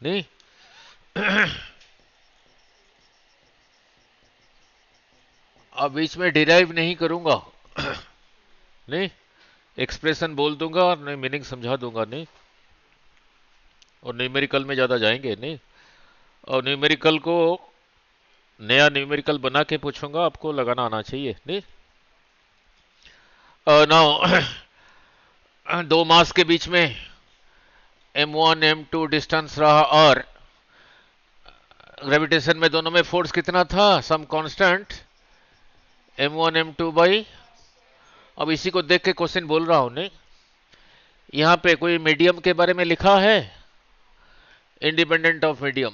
नहीं। अब बीच में डिराइव नहीं करूंगा। नहीं, एक्सप्रेशन बोल दूंगा और नहीं मीनिंग समझा दूंगा। नहीं, और न्यूमेरिकल में ज्यादा जाएंगे नहीं। और न्यूमेरिकल को नया न्यूमेरिकल बना के पूछूंगा, आपको लगाना आना चाहिए। नहीं, नाउ दो मास के बीच में m1 m2 डिस्टेंस रहा, और ग्रेविटेशन में दोनों में फोर्स कितना था, some constant m1 m2 by. अब इसी को देख के क्वेश्चन बोल रहा हूं। नहीं, यहां पे कोई मीडियम के बारे में लिखा है, इंडिपेंडेंट ऑफ मीडियम।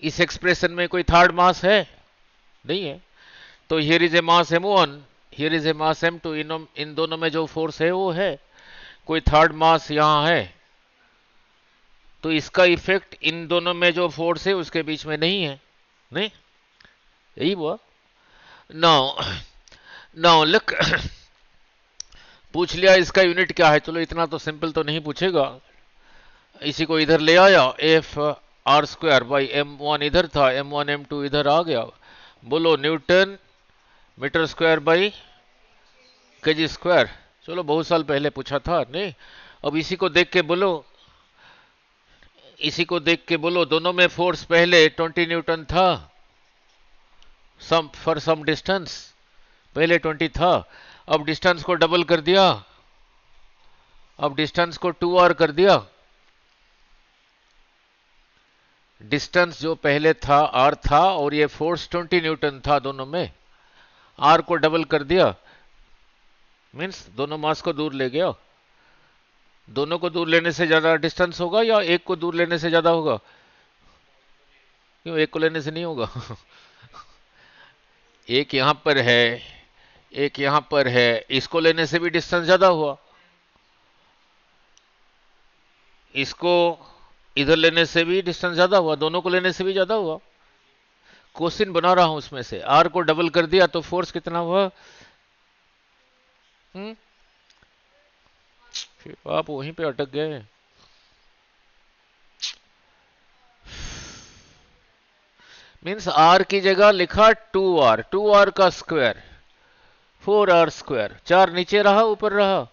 इस एक्सप्रेशन में कोई थर्ड मास है, नहीं है। तो here is a mass m1, here is a mass m2, इन दोनों में जो फोर्स है वो है। कोई थर्ड मास यहां है, तो इसका इफेक्ट इन दोनों में जो फोर्स है उसके बीच में नहीं है। नहीं, यही हुआ। नाउ नाउ लुक, पूछ लिया इसका यूनिट क्या है। चलो इतना तो सिंपल तो नहीं पूछेगा। इसी को इधर ले आया, F R square by m1 इधर था, m1 m2 इधर आ गया। बोलो newton metre square by KG square. चलो बहुत साल पहले पूछा था। नहीं, अब इसी को देख के बोलो, इसी को देख के बोलो, दोनों में फोर्स पहले 20 न्यूटन था, सम फॉर सम डिस्टेंस पहले 20 था। अब डिस्टेंस को डबल कर दिया, अब डिस्टेंस को 2r कर दिया। डिस्टेंस जो पहले था r था, और ये फोर्स 20 न्यूटन था दोनों में, r को डबल कर दिया, मीन्स दोनों मास को दूर ले गया। दोनों को दूर लेने से ज्यादा डिस्टेंस होगा या एक को दूर लेने से ज्यादा होगा? क्यों, एक को लेने से नहीं होगा? एक यहां पर है, एक यहां पर है, इसको लेने से भी डिस्टेंस ज्यादा हुआ, इसको इधर लेने से भी डिस्टेंस ज्यादा हुआ, दोनों को लेने से भी ज्यादा हुआ। क्वेश्चन बना रहा हूं उसमें से, आर को डबल कर दिया तो फोर्स कितना हुआ? फिर आप वहीं पे अटक गए। मीन्स आर की जगह लिखा 2r, 2r का स्क्वायर 4r स्क्वायर। 4 नीचे रहा ऊपर रहा?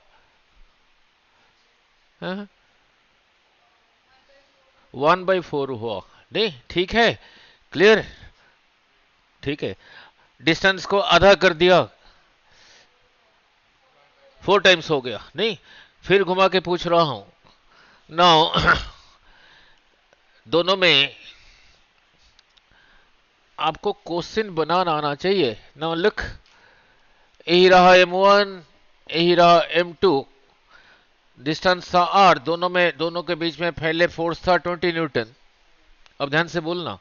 1/4 हुआ। नहीं, ठीक है, क्लियर, ठीक है। डिस्टेंस को आधा कर दिया, 4 टाइम्स हो गया। नहीं, फिर घुमा के पूछ रहा हूं। नाउ दोनों में आपको क्वेश्चन बनाना आना चाहिए। नाउ लिख, यही रहा m1, यही रहा m2, डिस्टेंस था r, दोनों के बीच में पहले फोर्स था 20 न्यूटन। अब ध्यान से बोलना,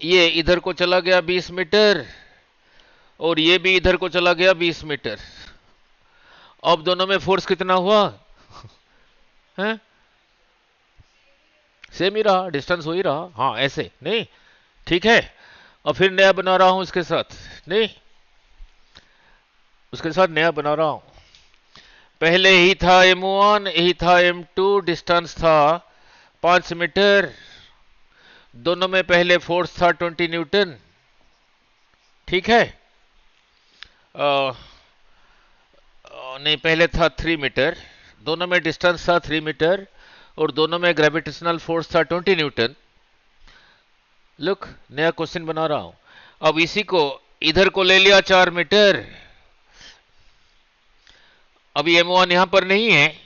ये इधर को चला गया 20 मीटर, और ये भी इधर को चला गया 20 मीटर। अब दोनों में फोर्स कितना हुआ? है सेम ही रहा, डिस्टेंस हो ही रहा। हाँ ऐसे, नहीं, ठीक है। और फिर नया बना रहा हूं इसके साथ। नहीं, उसके साथ नया बना रहा हूं। पहले ही था m1, यही था m2, डिस्टेंस था 5 मीटर, दोनों में पहले फोर्स था 20 न्यूटन। ठीक है, नहीं, पहले था 3 मीटर, दोनों में डिस्टेंस था 3 मीटर, और दोनों में ग्रेविटेशनल फोर्स था 20 न्यूटन। लुक, नया क्वेश्चन बना रहा हूं। अब इसी को इधर को ले लिया 4 मीटर। अभी m1 यहां पर नहीं है,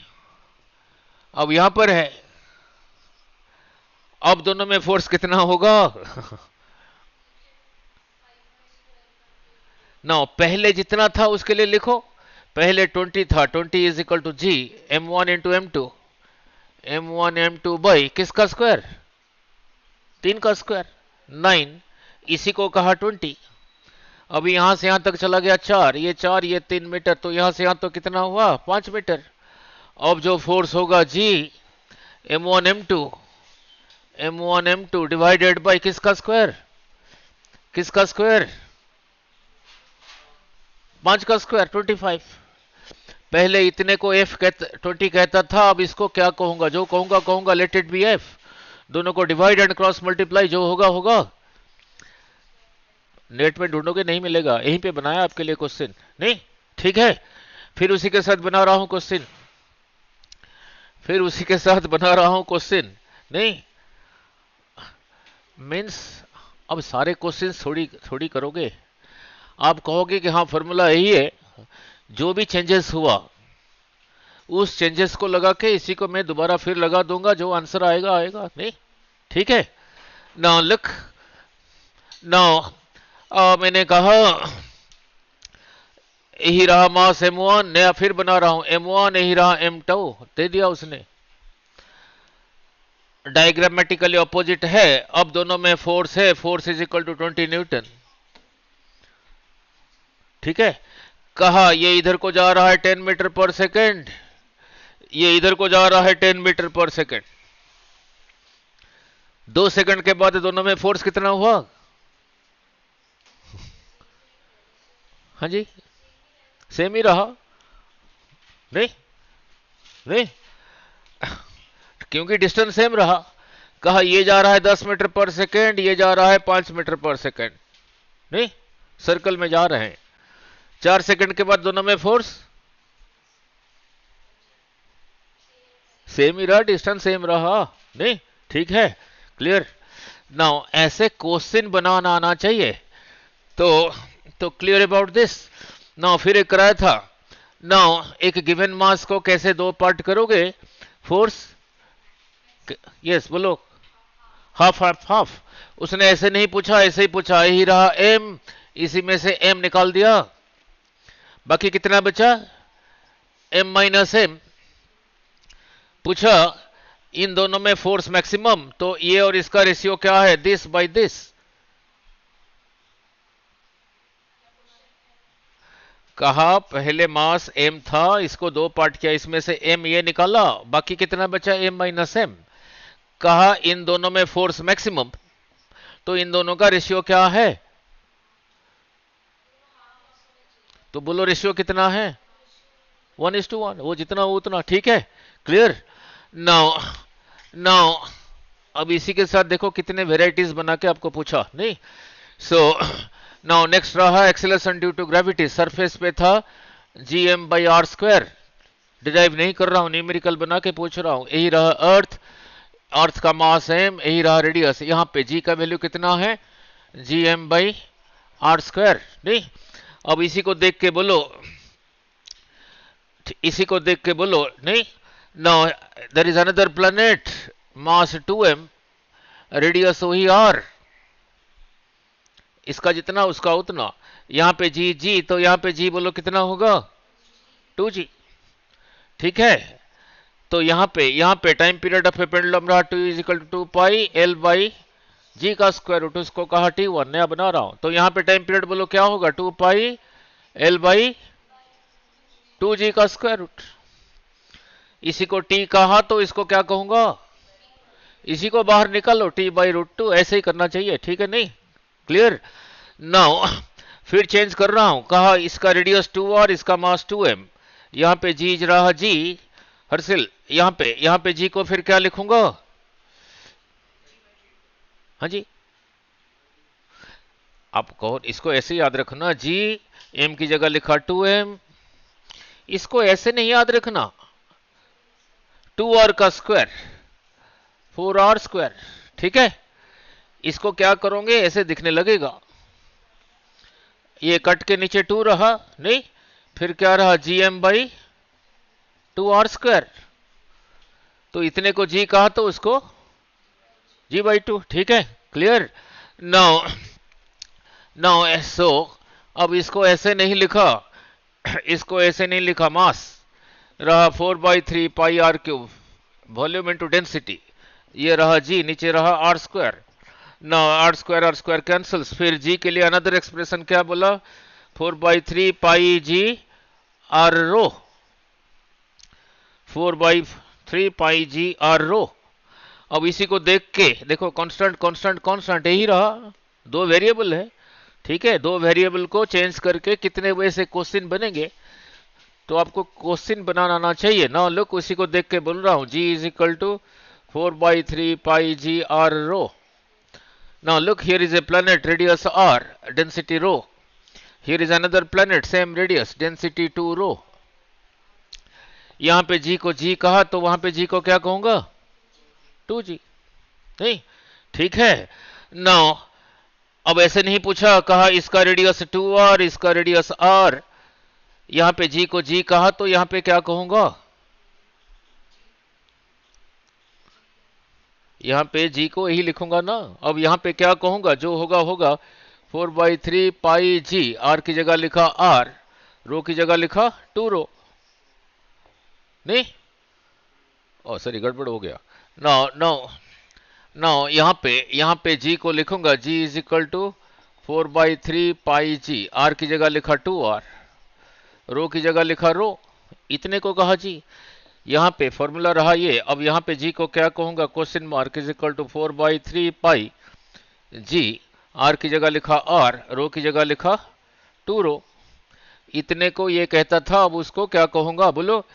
अब यहां पर है। अब दोनों में फोर्स कितना होगा? ना, पहले जितना था उसके लिए लिखो, पहले 20 था, 20 is equal to ji m1 into m2, m1 m2 by किसका स्क्वायर? 3 का स्क्वायर 9, इसी को कहा 20। अभी यहां से यहां तक चला गया 4, ये 4, ये 3 मीटर, तो यहां से यहां तो कितना हुआ? 5 मीटर। अब जो फोर्स होगा जी m1 m2, m1 m2 divided by किसका स्क्वायर? किसका स्क्वायर? 5 का स्क्वायर 25। पहले इतने को f 20 कहता था, अब इसको क्या कहूंगा? जो कहूंगा कहूंगा लेट इट बी f। दोनों को डिवाइड एंड क्रॉस मल्टीप्लाई जो होगा होगा। नेट में ढूंढोगे नहीं मिलेगा, यहीं पे बनाया आपके लिए क्वेश्चन, नहीं ठीक है। फिर उसी के साथ बना रहा हूं क्वेश्चन, फिर उसी के साथ बना रहा हूं क्वेश्चन, नहीं मीन्स अब सारे क्वेश्चन थोड़ी थोड़ी करोगे, आप कहोगे कि हाँ फॉर्मूला यही है, जो भी चेंजेस हुआ उस चेंजेस को लगा के इसी को मैं दोबारा फिर लगा दूंगा, जो आंसर आएगा आएगा, नहीं ठीक है। नाउ लुक, नाउ मैंने कहा यही रहा मास m1, नया फिर बना रहा हूं m1, यही रहा m2, दे दिया उसने, डायग्रामेटिकली ऑपोजिट है। अब दोनों में फोर्स है, force is equal to 20 newton, ठीक है। कहा ये इधर को जा रहा है 10 मीटर पर सेकेंड, ये इधर को जा रहा है 10 मीटर पर सेकेंड। 2 सेकंड के बाद दोनों में फोर्स कितना हुआ? हाँ जी, सेम ही रहा, नहीं नहीं क्योंकि डिस्टेंस सेम रहा। कहा ये जा रहा है 10 मीटर पर सेकेंड, ये जा रहा है 5 मीटर पर सेकेंड, नहीं सर्कल में जा रहे हैं। 4 सेकंड के बाद दोनों में फोर्स सेम ही रहा, डिस्टेंस सेम रहा, नहीं ठीक है, क्लियर। नाउ ऐसे क्वेश्चन बनाना आना चाहिए, तो क्लियर अबाउट दिस। नाउ फिर एक कराया था, नाउ एक गिवन मास को कैसे दो पार्ट करोगे, फोर्स, यस बोलो, हाफ हाफ हाफ। उसने ऐसे नहीं पूछा, ऐसे ही पूछा, यही रहा m, इसी में से m निकाल दिया, बाकी कितना बचा m माइनस m। पूछा इन दोनों में फोर्स मैक्सिमम, तो ये और इसका रेशियो क्या है, दिस बाय दिस। कहा पहले मास m था, इसको दो पार्ट किया, इसमें से m ये निकाला, बाकी कितना बचा m माइनस m। कहा इन दोनों में फोर्स मैक्सिमम, तो इन दोनों का रेशियो क्या है, तो बोलो रेशियो कितना है, 1:1, वो जितना वो उतना, ठीक है क्लियर। नाउ नाउ अब इसी के साथ देखो कितने वेराइटीज बना के आपको पूछा, नहीं। सो नाउ नेक्स्ट रहा acceleration due to gravity, surface पे था gm/r², डिराइव नहीं कर रहा हूं, न्यूमेरिकल बना के पूछ रहा हूं। यही रहा अर्थ, अर्थ का मास m, यही रहा रेडियस, यहां पे g का वैल्यू कितना है, gm/r², नहीं। अब इसी को देख के बोलो, इसी को देख के बोलो, नहीं। Now there is another planet, mass 2m, radius वही r, इसका जितना उसका उतना, यहां पे g, तो यहां पे g बोलो कितना होगा, 2g, ठीक है। तो यहां पे time period of a pendulum रहा 2 is equal to 2 pi l by g का स्क्वायर रूट, उसको कहा t1, नया बना रहा हूं। तो यहां पे टाइम पीरियड बोलो क्या होगा, 2 पाई l बाई 2g का स्क्वायर रूट। इसी को t कहा तो इसको क्या कहूंगा, इसी को बाहर निकालो, t/√2, ऐसे ही करना चाहिए, ठीक है, नहीं क्लियर। नाउ फिर चेंज कर रहा हूं, कहा इसका रेडियस 2r, इसका मास 2m, यहां पे g रहा g, हर्षिल यहां पे g को फिर क्या लिखूंगा, हाँ जी आप कहो, इसको ऐसे याद रखना, g m की जगह लिखा 2m, इसको ऐसे नहीं याद रखना, 2r का स्क्वायर 4r², ठीक है। इसको क्या करोगे, ऐसे दिखने लगेगा, ये कट के नीचे 2 रहा, नहीं फिर क्या रहा, gm/2r², तो इतने को g कहा तो उसको g/2, ठीक है क्लियर। नाउ नाउ सो अब इसको ऐसे नहीं लिखा, इसको ऐसे नहीं लिखा, मास रहा 4/3 पाई r³ वॉल्यूम इनटू डेंसिटी, ये रहा g, नीचे रहा r²। ना r² कैंसल्स, फिर g के लिए अनदर एक्सप्रेशन क्या बोला, 4/3 पाई g r रो, 4/3 पाई g r रो। अब इसी को देख के देखो, कांस्टेंट कांस्टेंट कांस्टेंट यही रहा, दो वेरिएबल है, ठीक है। दो वेरिएबल को चेंज करके कितने वे से क्वेश्चन बनेंगे, तो आपको क्वेश्चन बनाना आना चाहिए ना। लुक उसी को देख के बोल रहा हूं, g is equal to 4/3 pi g r rho. Now look, here is a planet, radius r, density rho. Here is another planet, same radius, density 2 rho. यहां पे g को g कहा तो वहां पे g को क्या कहूंगा? 2g. नहीं, ठीक है. नाउ अब ऐसे नहीं पूछा, कहा इसका रेडियस 2r, इसका रेडियस r. यहां पे g को g कहा तो यहां पे क्या कहूंगा? यहां पे g को यही लिखूंगा ना. अब यहां पे क्या कहूंगा? जो होगा होगा. 4/3 pi g, r की जगह लिखा r, रो की जगह लिखा 2 रो. नहीं, ओ सॉरी, गड़बड़ हो गया. नो नो नो, यहां पे g को लिखूंगा, g is equal to 4/3 pi g, r की जगह लिखा 2r, रो की जगह लिखा रो. इतने को कहा जी. यहां पे फॉर्मूला रहा ये. अब यहां पे g को क्या कहूंगा? Question mark is equal to 4/3 pi g, r की जगह लिखा r, रो की जगह लिखा 2 रो. इतने को ये कहता था, अब उसको क्या कहूंगा? बोलो.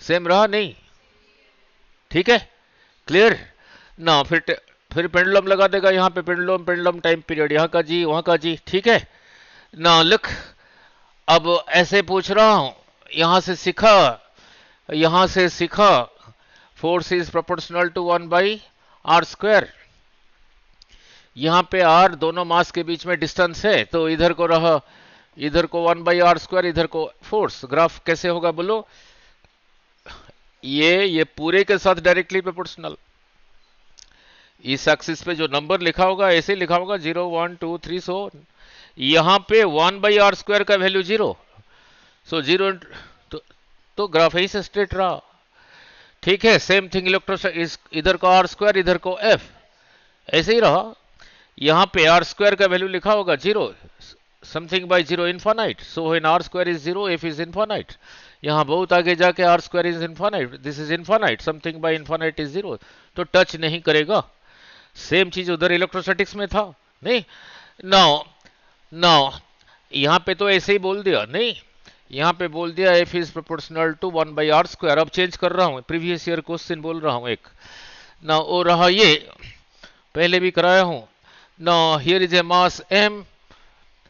सेम रहा? नहीं, ठीक है, क्लियर ना. फिर पेंडुलम लगा देगा यहां पे. पेंडुलम टाइम पीरियड, यहां का जी वहां का जी. ठीक है ना. लिख, अब ऐसे पूछ रहा हूं, यहां से सीखा force is proportional to 1/r². यहां पे r दोनों मास के बीच में डिस्टेंस है, तो इधर को रहा, इधर को 1/r², इधर को फोर्स. ग्राफ कैसे होगा बोलो? ये पूरे के साथ डायरेक्टली प्रोपोर्शनल. इस एक्सिस पे जो नंबर लिखा होगा ऐसे लिखा होगा 0 1 2 3. सो यहां पे 1/r² का वैल्यू 0, सो 0. तो ग्राफ यही से स्ट्रेट रहा. ठीक है. सेम थिंग इलेक्ट्रोस्टैटिक, इधर को r², इधर को f, ऐसे ही रहा. यहां पे r² का वैल्यू लिखा होगा 0, something bye 0 infinite. So when r² is 0, f is infinite. यहां बहुत आगे जाके r² is infinite, this is infinite, something by infinite is 0. तो टच नहीं करेगा. सेम चीज उधर इलेक्ट्रोस्टैटिक्स में था. नहीं, नाउ नाउ यहां पे तो ऐसे ही बोल दिया. नहीं, यहां पे बोल दिया f is proportional to 1/r². अब चेंज कर रहा हूं, प्रीवियस ईयर क्वेश्चन बोल रहा हूं एक. नाउ वो रहा ये, पहले भी कराया हूं. Now here is a mass m,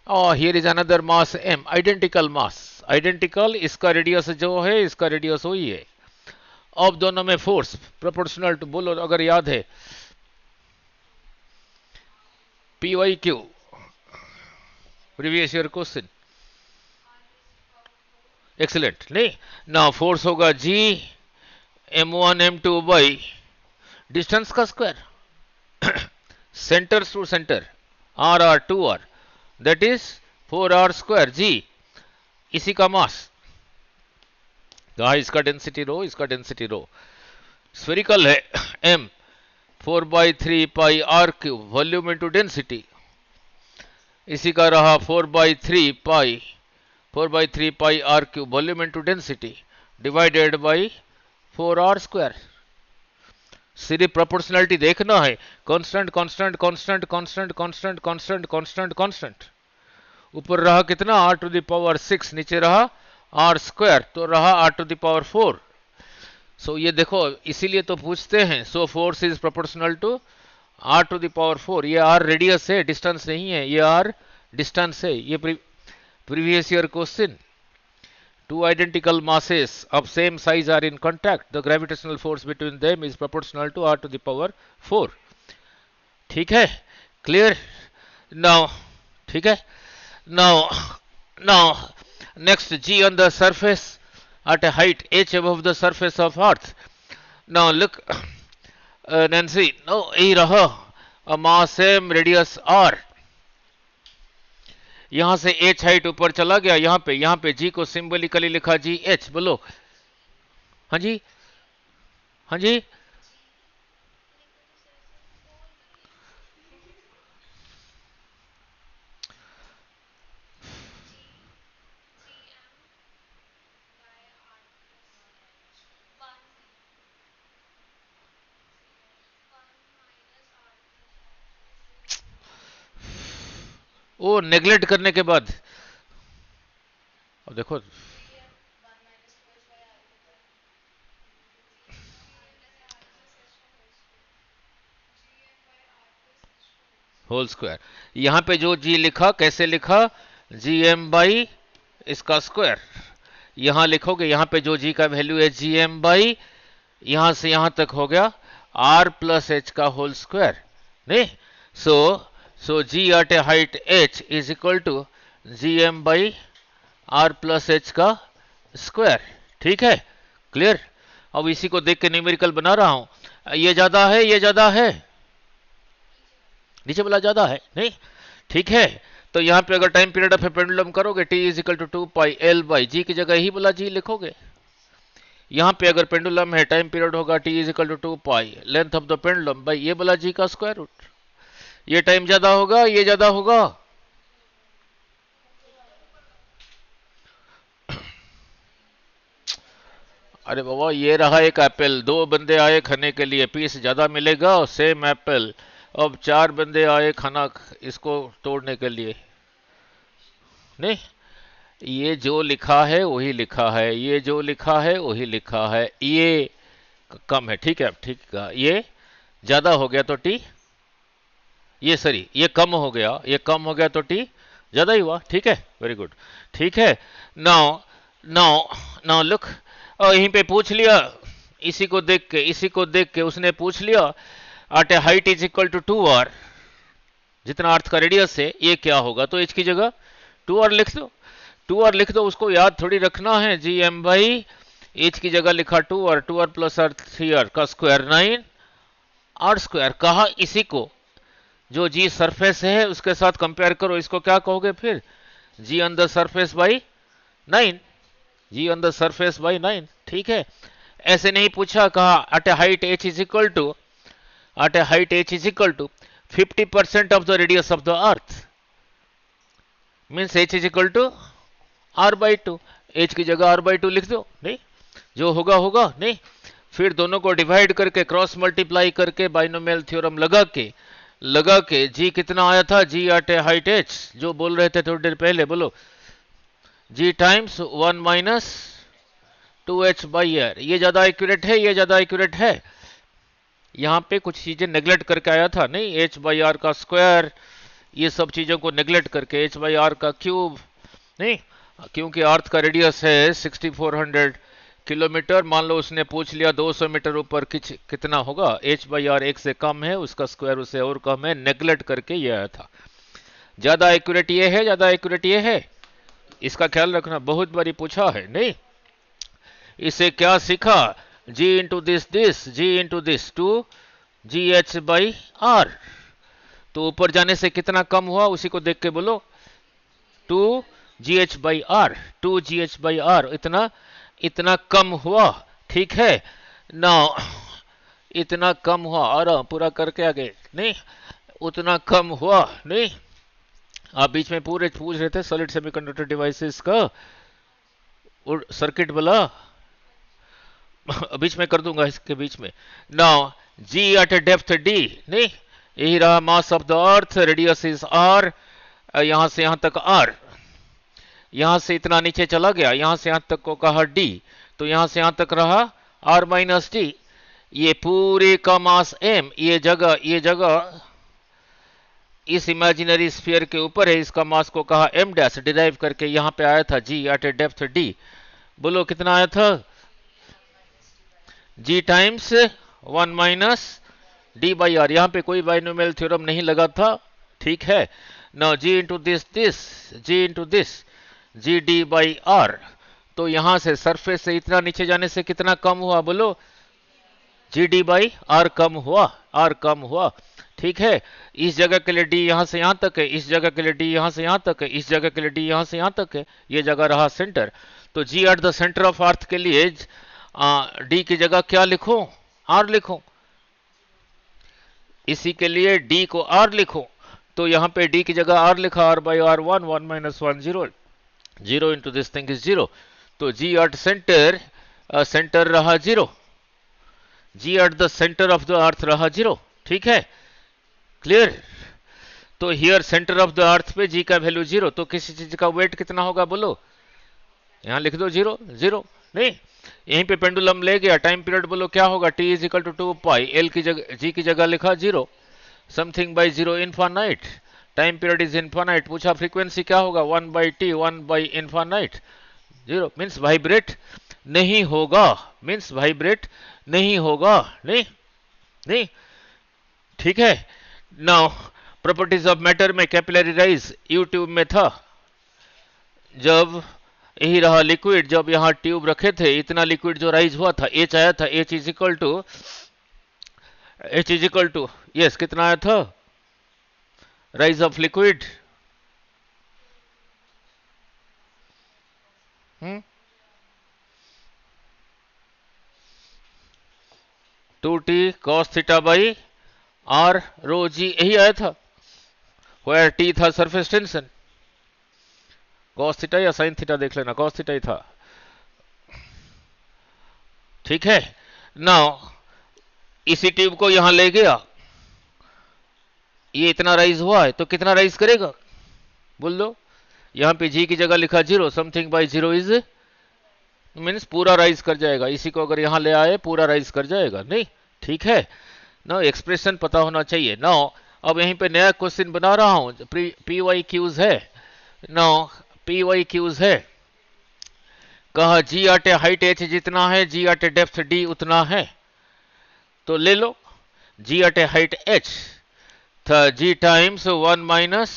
और here is another mass m, identical mass, identical. इसका रेडियस जो है, इसका रेडियस वही है. अब दोनों में फोर्स प्रोपोर्शनल टू, बोलो अगर याद है, PYQ, previous year question. Excellent. नहीं ना, फोर्स होगा G m1 m2 by distance का square, centre to centre, r 2r, that is 4r². G इसी का मास. कहा इसका डेंसिटी रो, इसका डेंसिटी रो. स्फेरिकल है m, 4/3 pi r³, volume into density. इसी का रहा 4/3 pi r³, volume into density, divided by 4r². सिर्फ प्रोपोर्शनलिटी देखना है. Constant constant constant constant constant constant constant constant. ऊपर रहा कितना? r⁶. नीचे रहा r², तो रहा r⁴. सो ये देखो, इसीलिए तो पूछते हैं. So force is proportional to r⁴. ये r रेडियस है, डिस्टेंस नहीं है. ये r डिस्टेंस है. ये previous year question. Two identical masses of same size are in contact. The gravitational force between them is proportional to r⁴. ठीक है, clear now. ठीक है. Now next, G on the surface at a height h above the surface of earth. Now look, Nancy, no, यही रहा, a mass m, radius r. यहां से h height ऊपर चला गया. यहां पे g को सिंबलिकली लिखा जी h. बोलो. हाँ जी, हाँ जी. वो नेग्लेक्ट करने के बाद, अब देखो, होल स्क्वायर। यहां पे जो जी लिखा कैसे लिखा, जी एम बाई इसका स्क्वायर। यहां लिखोगे, यहां पे जो जी का वैल्यू है जी एम बाई, यहां से यहां तक हो गया आर प्लस एच का होल स्क्वायर। नहीं, so g at a height h is equal to G M by R plus H का स्क्वायर। ठीक है, क्लियर। अब इसी को देख के न्यूमेरिकल बना रहा हूं। ये ज्यादा है, ये ज्यादा है, नीचे वाला ज्यादा है नहीं, ठीक है। तो यहां पे अगर time period of a pendulum करोगे T is equal to 2 pi L by g की जगह ही वाला जी लिखोगे। यहां पे अगर पेंडुलम है, टाइम पीरियड होगा T is equal to 2 pi length of the pendulum by ये वाला जी का स्क्वायर रूट। ये टाइम ज्यादा होगा, ये ज्यादा होगा। अरे बाबा, ये रहा एक एप्पल, दो बंदे आए खाने के लिए, पीस ज्यादा मिलेगा, सेम एप्पल। अब चार बंदे आए खाना इसको तोड़ने के लिए। नहीं, ये जो लिखा है वही लिखा है, ये जो लिखा है वही लिखा है। ये कम है, ठीक है, ठीक है। ये ज्यादा हो गया तो टी, ये सॉरी ये कम हो गया, ये कम हो गया तो टी ज्यादा ही हुआ। ठीक है, वेरी गुड, ठीक है। नाउ नाउ नाउ लुक, और यहीं पे पूछ लिया, इसी को देख के, इसी को देख के उसने पूछ लिया at a height is equal to 2r, जितना अर्थ का रेडियस है ये क्या होगा, तो h की जगह 2r लिख दो। 2r लिख दो, उसको याद थोड़ी रखना है। जी एम बाई h की जगह लिखा 2r, 2r plus r 3r का स्क्वायर 9r स्क्वायर। कहा इसी को जो जी सरफेस है उसके साथ कंपेयर करो, इसको क्या कहोगे फिर, g on the surface by 9, g on the surface by 9। ठीक है, ऐसे नहीं पूछा, कहा at a height h is equal to, at a height h is equal to 50% of the radius of the earth, means h is equal to r by 2। h की जगह r by 2 लिख दो। नहीं, जो होगा होगा। नहीं, फिर दोनों को डिवाइड करके क्रॉस मल्टीप्लाई करके बाइनोमियल थ्योरम लगा के जी कितना आया था, g at a height h, जो बोल रहे थे थोड़ी देर पहले, बोलो जी times 1 minus 2h by r। ये ज्यादा एक्यूरेट है, ये ज्यादा एक्यूरेट है। यहां पे कुछ चीजें नेग्लेक्ट करके आया था, नहीं, h बाई आर का स्क्वायर, ये सब चीजों को नेग्लेक्ट करके h बाई आर का क्यूब। नहीं, क्योंकि अर्थ का रेडियस है 6400 किलोमीटर, मान लो उसने पूछ लिया 200 मीटर ऊपर कितना होगा, h बाई आर 1 से कम है, उसका स्क्वायर उससे और कम है, नेग्लेक्ट करके ये आया था। ज्यादा एक्यूरेट ये है, ज्यादा एक्यूरेट ये है, इसका ख्याल रखना, बहुत बारी पूछा है। नहीं, इसे क्या सीखा, g into this g into this 2 g h by r. तो ऊपर जाने से कितना कम हुआ उसी को देख के बोलो, 2 g h by r, 2 g h by r, इतना इतना कम हुआ। ठीक है ना, इतना कम हुआ, और पूरा करके आगे, नहीं, उतना कम हुआ। नहीं, आप बीच में पूरे पूछ रहे थे सॉलिड सेमीकंडक्टर डिवाइसेस का सर्किट वाला, बीच में कर दूंगा, इसके बीच में। Now g at a depth d, नहीं, यही रहा mass of the earth, radius is r, यहां से यहां तक आर, यहां से इतना नीचे चला गया, यहां से यहां तक को कहा डी, तो यहां से यहां तक रहा आर माइनस डी। ये पूरे का मास एम, ये जगह इस इमेजिनरी स्फीयर के ऊपर है, इसका मास को कहा एम डैश, डिराइव करके यहां पे आया था g at a depth d. बोलो कितना आया था, g times 1 minus d by r. यहां पे कोई बाइनोमियल थ्योरम नहीं लगा था। ठीक है, now g into this g into this g d by r. तो यहां से सरफेस से इतना नीचे जाने से कितना कम हुआ, बोलो जी डी बाई आर कम हुआ, आर कम हुआ। ठीक है, इस जगह के लिए डी यहां से यहां तक है, इस जगह के लिए डी यहां से यहां तक है, इस जगह के लिए डी यहां से यहां तक है, ये जगह रहा सेंटर। तो g at the centre of earth के लिए डी की जगह क्या लिखो, आर लिखो, इसी के लिए डी को आर लिखो। तो यहां पे डी की जगह आर लिखा, R by are 1, 1 minus 1 0, 0 into this thing is 0। तो जी एट सेंटर, सेंटर रहा 0, जी at the centre of the अर्थ रहा 0। ठीक है, क्लियर। तो हियर सेंटर ऑफ द अर्थ पे जी का वैल्यू 0, तो किसी चीज का वेट कितना होगा, बोलो यहां लिख दो 0 0। नहीं, यहीं पे पेंडुलम ले गया, टाइम पीरियड बोलो क्या होगा, T is equal to 2 pi, L की जगह जी की जगह लिखा 0, something by zero infinite, time period is infinite, पूछा फ्रीक्वेंसी क्या होगा 1/t 1/इन्फानाइट, जीरो मीन्स वाइब्रेट नहीं होगा, मीन्स वाइब्रेट नहीं होगा, नहीं नहीं, ठीक है। नाउ प्रॉपर्टीज ऑफ मैटर में कैपिलरी राइज यूट्यूब में था, जब यही रहा लिक्विड, जब यहां ट्यूब रखे थे इतना लिक्विड जो राइज हुआ था, एच आया था, h is equal to yes कितना आया था rise of liquid, 2t cos theta by r rho g, यही आया था, वेयर टी था सरफेस टेंशन, cos थीटा या sin थीटा देख लेना, cos थीटा ही था, ठीक है। नाउ इसी ट्यूब को यहां ले गया, ये इतना राइज हुआ है तो कितना राइज करेगा बोल दो, यहां पे जी की जगह लिखा zero, something by zero is means पूरा राइज कर जाएगा, इसी को अगर यहां ले आए पूरा राइज कर जाएगा, नहीं ठीक है ना, एक्सप्रेशन पता होना चाहिए। नाउ अब यहीं पे नया क्वेश्चन बना रहा हूं, पी वाई क्यूज है, नाउ पी वाई क्यूज है, कहा जी आटे हाइट एच जितना है, जी आटे डेप्थ डी उतना है, तो ले लो जी आटे हाइट एच था g times 1 minus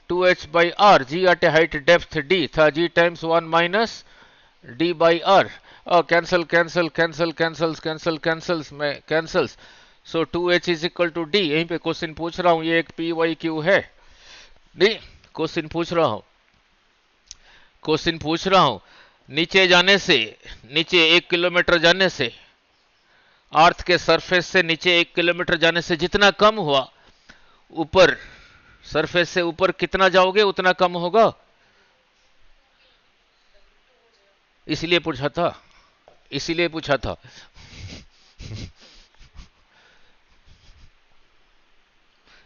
2h by r, g at a height depth d था g times 1 minus d by r, cancel cancel cancel cancels cancel cancels में cancels, so 2h is equal to d, यहीं पे question पूछ रहा हूं, ये एक P Y Q है, नहीं क्वेश्चन पूछ रहा हूं, क्वेश्चन पूछ रहा हूं, नीचे जाने से, नीचे 1 किलोमीटर जाने से, अर्थ के सरफेस से नीचे 1 किलोमीटर जाने से जितना कम हुआ, ऊपर सरफेस से ऊपर कितना जाओगे उतना कम होगा, इसलिए पूछा था, इसीलिए पूछा था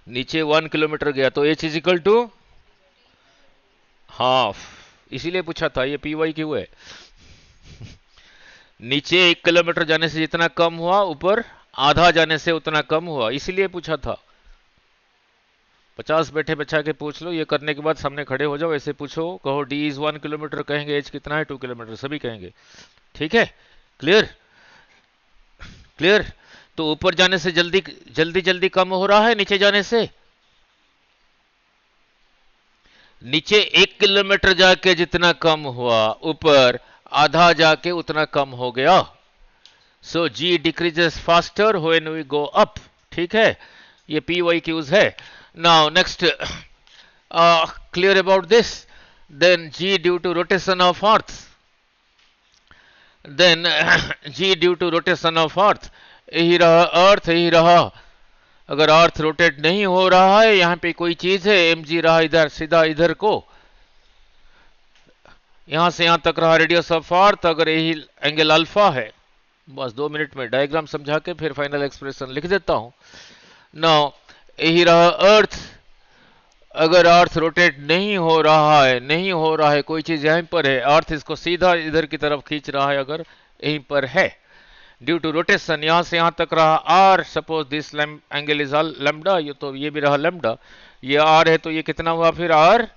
नीचे 1 किलोमीटर गया तो h is equal to half, इसीलिए पूछा था, ये पी वाई क्यू है, नीचे 1 किलोमीटर जाने से जितना कम हुआ, ऊपर आधा जाने से उतना कम हुआ, इसीलिए पूछा था। 50 बैठे बचा के पूछ लो, ये करने के बाद सामने खड़े हो जाओ, ऐसे पूछो, कहो डी इज 1 किलोमीटर, कहेंगे एच कितना है 2 किलोमीटर, सभी कहेंगे, ठीक है क्लियर क्लियर। तो ऊपर जाने से जल्दी जल्दी जल्दी कम हो रहा है, नीचे जाने से, नीचे 1 किलोमीटर जाके जितना कम हुआ, ऊपर आधा जाके उतना कम हो गया, so g decreases faster when we go up, ठीक है, ये पी वाई क्यूज है। Now next, clear about this, then g due to rotation of earth, then g due to rotation of earth, यही रहा अर्थ, यही रहा, अगर अर्थ रोटेट नहीं हो रहा है, यहां पे कोई चीज है, एम जी रहा इधर सीधा इधर को, यहां से यहां तक रहा रेडियस ऑफ अर्थ, अगर यही एंगल अल्फा है, बस 2 मिनट में डायग्राम समझा के फिर फाइनल एक्सप्रेशन लिख देता हूं। नाउ यही रहा अर्थ, अगर अर्थ रोटेट नहीं हो रहा है, नहीं हो रहा है, कोई चीज यहीं पर है, अर्थ इसको सीधा इधर की तरफ खींच रहा है, अगर यहीं पर है, ड्यू टू रोटेशन, यहां से यहां तक रहा r, suppose this angle is lambda, ये तो ये भी रहा लैम्डा, ये आर है तो ये कितना हुआ फिर आर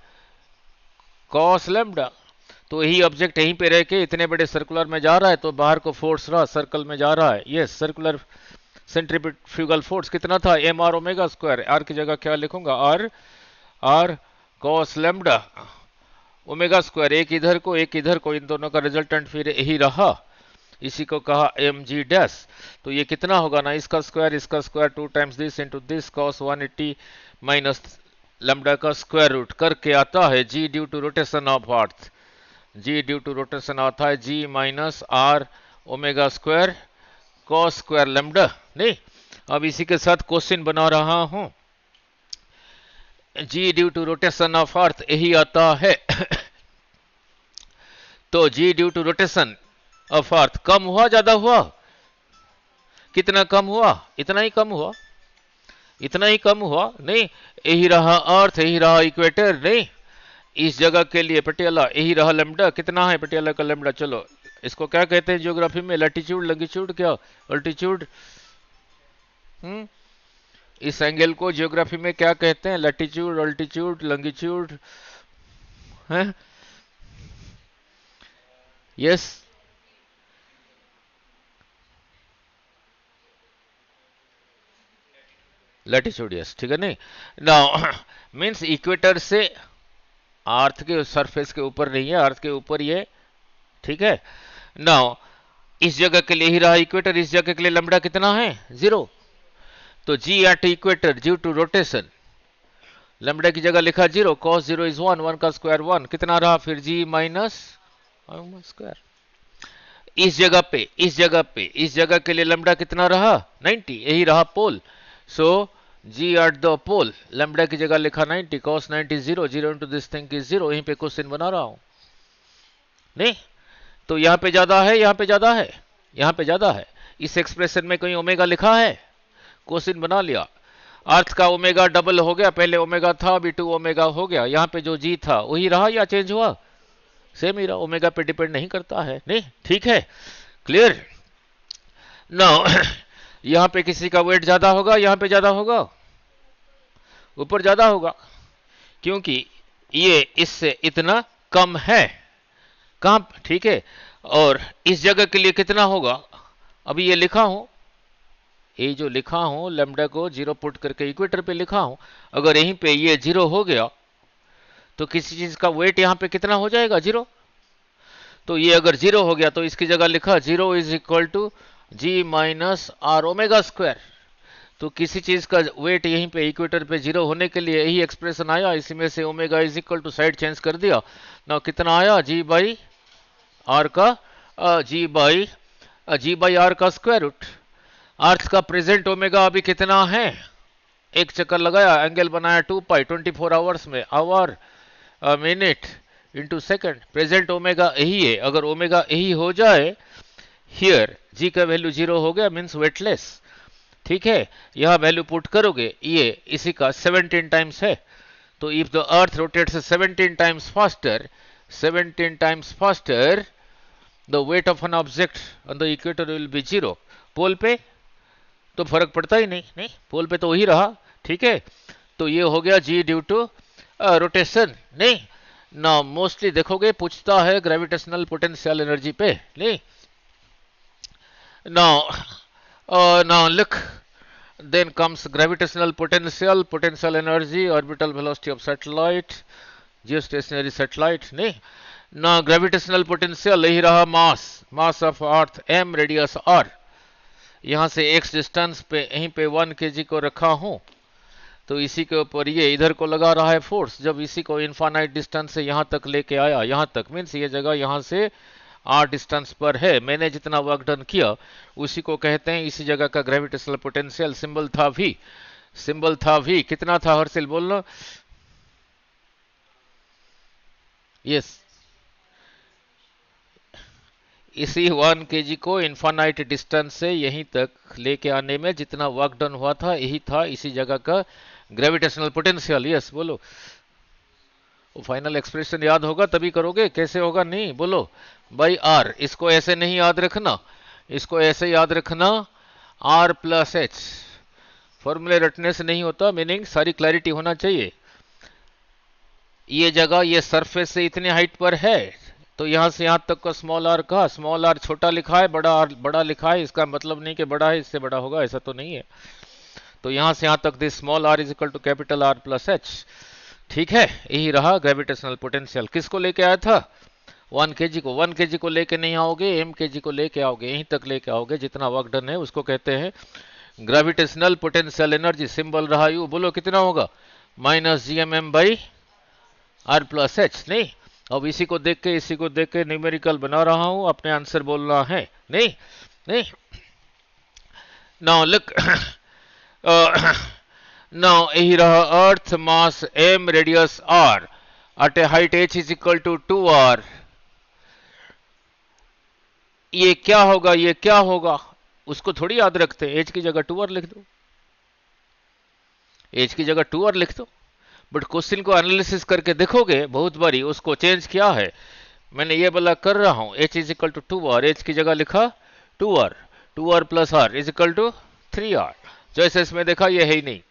कॉस लैम्डा, तो यही ऑब्जेक्ट यहीं पे रह के इतने बड़े सर्कुलर में जा रहा है, तो बाहर को फोर्स रहा, सर्कल में जा रहा है, यस सर्कुलर सेंट्रीफ्यूगल फोर्स कितना था, m r omega square, r की जगह क्या लिखूंगा, r cos lambda omega square, एक इधर को एक इधर को, इन दोनों का रिजल्टेंट फिर यही रहा, इसी को कहा एम जी डैश, तो ये कितना होगा ना, इसका square 2 times this into this cos 180 minus lambda का स्क्वायर रूट करके आता है g due to rotation of earth, g due to rotation आता है g minus r omega square cos square lambda, नहीं। अब इसी के साथ क्वेश्चन बना रहा हूं, g due to rotation of earth यही आता है तो g due to rotation of earth कम हुआ ज्यादा हुआ, कितना कम हुआ, इतना ही कम हुआ, इतना ही कम हुआ, नहीं यही रहा अर्थ, यही रहा इक्वेटर, नहीं इस जगह के लिए पटियाला, यही रहा लैम्डा, कितना है पटियाला का लैम्डा, चलो इसको क्या कहते हैं ज्योग्राफी में, लैटिट्यूड लंगिट्यूड क्या अल्टीट्यूड, इस एंगल को जियोग्राफी में क्या कहते हैं? लैटिट्यूड, अल्टीट्यूड, लॉन्गिट्यूड है। यस, लैटिट्यूड, यस, ठीक है। नहीं, नाउ मींस इक्वेटर से अर्थ के सरफेस के ऊपर नहीं है, अर्थ के ऊपर ये, ठीक है। नाउ इस जगह के लिए ही रहा इक्वेटर, इस जगह के लिए लैम्ब्डा कितना है? 0। तो g at equator due to rotation, lambda की जगह लिखा 0, cos 0 इज 1, 1 का स्क्वायर 1, कितना रहा फिर? जी माइनस स्क्वायर। इस जगह के लिए लैम्ब्डा कितना रहा? 90, यही रहा पोल। सो g at the pole, lambda की जगह लिखा 90, cos 90 0, 0 into this thing is 0। यहीं पे क्वेश्चन बना रहा हूं, नहीं? तो यहां पे ज्यादा है, यहां पे ज्यादा है, यहां पे ज्यादा है। इस एक्सप्रेशन में कहीं ओमेगा लिखा है? क्वेश्चन बना लिया। अर्थ का ओमेगा डबल हो गया, पहले ओमेगा था, अभी 2 ओमेगा हो गया। यहाँ पे जो जी था वही रहा या चेंज हुआ? सेम ही रहा, ओमेगा पे डिपेंड नहीं करता है, नहीं? ठीक है, क्लियर। नाउ यहाँ पे किसी का वेट ज्यादा होगा, यहाँ पे ज्यादा होगा, ऊपर ज्यादा होगा, क्योंकि ये इससे इतना कम है, कम, ठीक है। और इस जगह के लिए कितना होगा? अभी ये लिखा हूं, ये जो लिखा हूं लैम्ब्डा को 0 पुट करके इक्वेटर पे लिखा हूं, अगर यहीं पे ये 0 हो गया तो किसी चीज का वेट यहां पे कितना हो जाएगा? 0। तो ये अगर 0 हो गया तो इसकी जगह लिखा 0 is equal to g minus r omega square. तो किसी चीज का वेट यहीं पे इक्वेटर पे 0 होने के लिए यही एक्सप्रेशन आया, इसी में से omega is equal to side change कर दिया ना, कितना आया? जी बाई आर का जी बाई आर का स्क्वायर रूट। अर्थ का प्रेजेंट ओमेगा अभी कितना है? एक चक्कर लगाया, एंगल बनाया 2 पाई, 24 आवर्स में our minute into second, present omega यही है। अगर ओमेगा यही हो जाए, हियर जी का वैल्यू 0 हो गया, मीन्स वेटलेस, ठीक है। यह वैल्यू पुट करोगे, ये इसी का 17 टाइम्स है। तो if the earth rotates 17 times faster, 17 times faster, the weight of an object on the equator will be 0। पोल पे तो फर्क पड़ता ही नहीं, नहीं, पोल पे तो वही रहा, ठीक है। तो ये हो गया जी ड्यू टू रोटेशन, नहीं ना। मोस्टली देखोगे पूछता है ग्रेविटेशनल पोटेंशियल एनर्जी पे, नहीं? Now look, then comes gravitational potential energy, orbital velocity of satellite, geostationary satellite, नहीं ना। ग्रेविटेशनल पोटेंशियल यही रहा, mass of earth m, radius r। यहां से x डिस्टेंस पे यहीं पे 1 kg को रखा हूं, तो इसी के ऊपर ये इधर को लगा रहा है फोर्स। जब इसी को इनफाइनाइट डिस्टेंस से यहां तक लेके आया, यहां तक मीन्स ये जगह यहां से r डिस्टेंस पर है, मैंने जितना वर्क डन किया उसी को कहते हैं इसी जगह का ग्रेविटेशनल पोटेंशियल। सिंबल था v, सिंबल था v, कितना था हर्षिल बोलना? यस, इसी 1 kg को इनफाइनाइट डिस्टेंस से यहीं तक लेके आने में जितना वर्क डन हुआ था, यही था इसी जगह का ग्रेविटेशनल पोटेंशियल। यस, बोलो। वो फाइनल एक्सप्रेशन याद होगा तभी करोगे, कैसे होगा? नहीं, बोलो। बाई आर, इसको ऐसे नहीं याद रखना, इसको ऐसे याद रखना, आर प्लस एच। फॉर्मूले रटने से नहीं होता, मीनिंग सारी क्लैरिटी होना चाहिए। ये जगह ये सरफेस से इतने हाइट पर है, तो यहां से यहां तक का स्मॉल आर का, स्मॉल आर छोटा लिखा है, बड़ा आर बड़ा लिखा है, इसका मतलब नहीं कि बड़ा है इससे बड़ा होगा, ऐसा तो नहीं है। तो यहां से यहां तक this small r is equal to capital r plus h, ठीक है। यही रहा ग्रेविटेशनल पोटेंशियल। किसको लेके आया था? 1 kg को। 1 kg को लेके नहीं आओगे, m kg को लेके आओगे, यहीं तक लेके आओगे, जितना वर्क डन है उसको कहते हैं ग्रेविटेशनल पोटेंशियल एनर्जी। सिंबल रहा यू, बोलो कितना होगा? Minus G M m by R plus h, नहीं? अब इसी को देख के न्यूमेरिकल बना रहा हूं, अपने आंसर बोलना है, नहीं? नहीं, नाउ लुक, नाउ यही रहा earth mass m, radius r, at a height h is equal to 2r। ये क्या होगा, ये क्या होगा, उसको थोड़ी याद रखते हैं। h की जगह 2r लिख दो, h की जगह 2r लिख दो। बट क्वेश्चन को एनालिसिस करके देखोगे बहुत बारी उसको चेंज किया है। मैंने ये वाला कर रहा हूं, h is equal to 2r, h की जगह लिखा 2r, 2r plus r is equal to 3r। Choices में देखा ये है ही नहीं,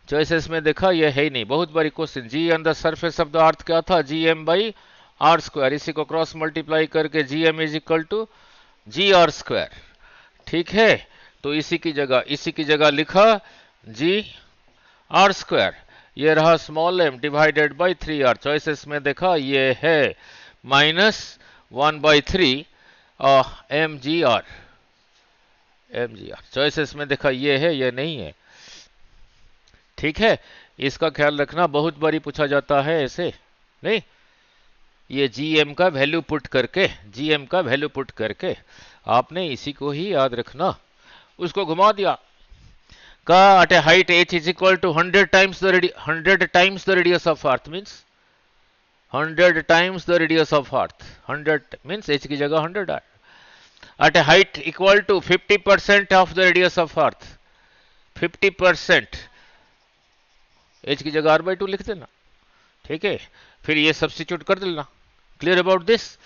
चॉइसेस में देखा ये है ही नहीं। बहुत बड़ी question, G on the surface of the earth क्या था, G M by R square, इसी को क्रॉस मल्टीप्लाई करके G M is equal to G R square. ठीक है, तो इसी की जगह लिखा जी आर स्क्वायर, ये रहा small M divided by 3r। Choices में देखा ये है -1/3 एम जी आर, चॉइसेस में देखा ये है, ये नहीं है। ठीक है, इसका ख्याल रखना, बहुत बारी पूछा जाता है ऐसे नहीं, ये जीएम का वैल्यू पुट करके, जीएम का वैल्यू पुट करके आपने इसी को ही याद रखना। उसको घुमा दिया का at a height h is equal to 100 times the radius of earth, means 100 times the radius of earth, 100 means h की जगह 100 है। at a height equal to 50% of the radius of earth, 50% h की जगह r/2 लिख देना। ठीक है, फिर ये सब्स्टिट्यूट कर देना। Clear about this?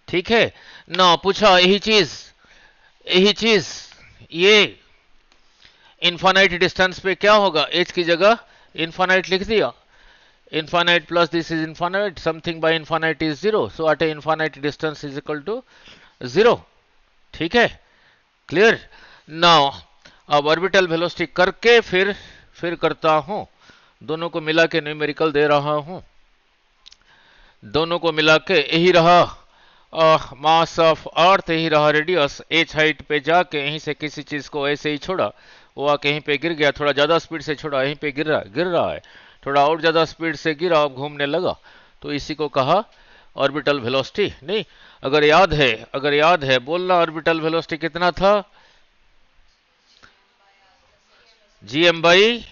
ठीक है ना, पूछा यही चीज ये इनफाइनाइट डिस्टेंस पे क्या होगा, h की जगह इनफाइनाइट लिख दिया, infinite plus this is infinite, something by infinite is 0, so at a infinite distance is equal to 0। ठीक है, क्लियर नाउ। अब ऑर्बिटल वेलोसिटी करके फिर करता हूं, दोनों को मिला के न्यूमेरिकल दे रहा हूं, दोनों को मिला के यही रहा मास ऑफ अर्थ, यही रहा रेडियस, h हाइट पे जाके यहीं से किसी चीज को ऐसे ही छोड़ा, वो आके यहीं पे गिर गया, थोड़ा ज्यादा स्पीड से छोड़ा, यहीं पे गिर रहा है, थोड़ा और ज्यादा स्पीड से गिरा, अब घूमने लगा, तो इसी को कहा ऑर्बिटल वेलोसिटी। नहीं, अगर याद है बोलना, ऑर्बिटल वेलोसिटी कितना था, जीएम बाई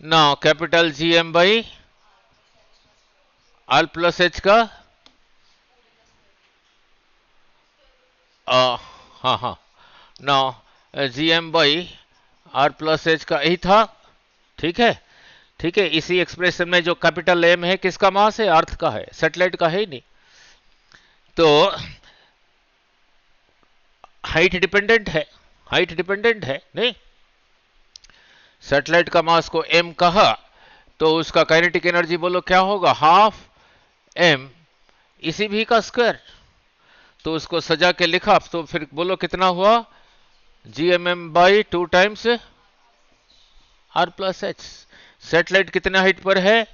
ना capital GM by R plus H का हाँ ना GM by R plus H का यही था। ठीक है, इसी एक्सप्रेशन में जो कैपिटल एम है किसका मास है, अर्थ का है, सैटेलाइट का है ही नहीं, तो हाइट डिपेंडेंट है नहीं, सैटेलाइट का मास को m कहा, तो उसका काइनेटिक एनर्जी बोलो क्या होगा, हाफ m इसी भी का स्क्वायर, तो उसको सजा के लिखा, तो फिर बोलो कितना हुआ, GMM by 2 times R plus H. Satellite कितने हाइट पर है,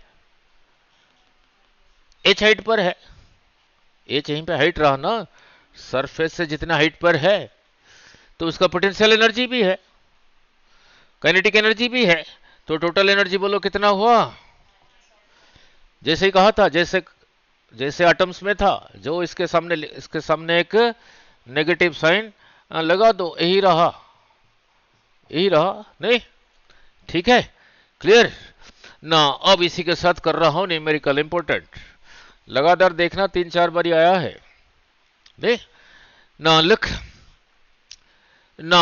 h हाइट पर है, h यहीं पे हाइट रहा ना, सरफेस से जितना हाइट पर है, तो उसका पोटेंशियल एनर्जी भी है, काइनेटिक एनर्जी भी है, तो टोटल एनर्जी बोलो कितना हुआ, जैसे ही कहा था, जैसे एटम्स में था, जो इसके सामने एक नेगेटिव साइन लगा दो, यही रहा नहीं। ठीक है, क्लियर ना। अब इसी के साथ कर रहा हूं न्यूमेरिकल, इंपोर्टेंट, लगातार देखना, 3-4 बार आया है नहीं ना। लिख ना,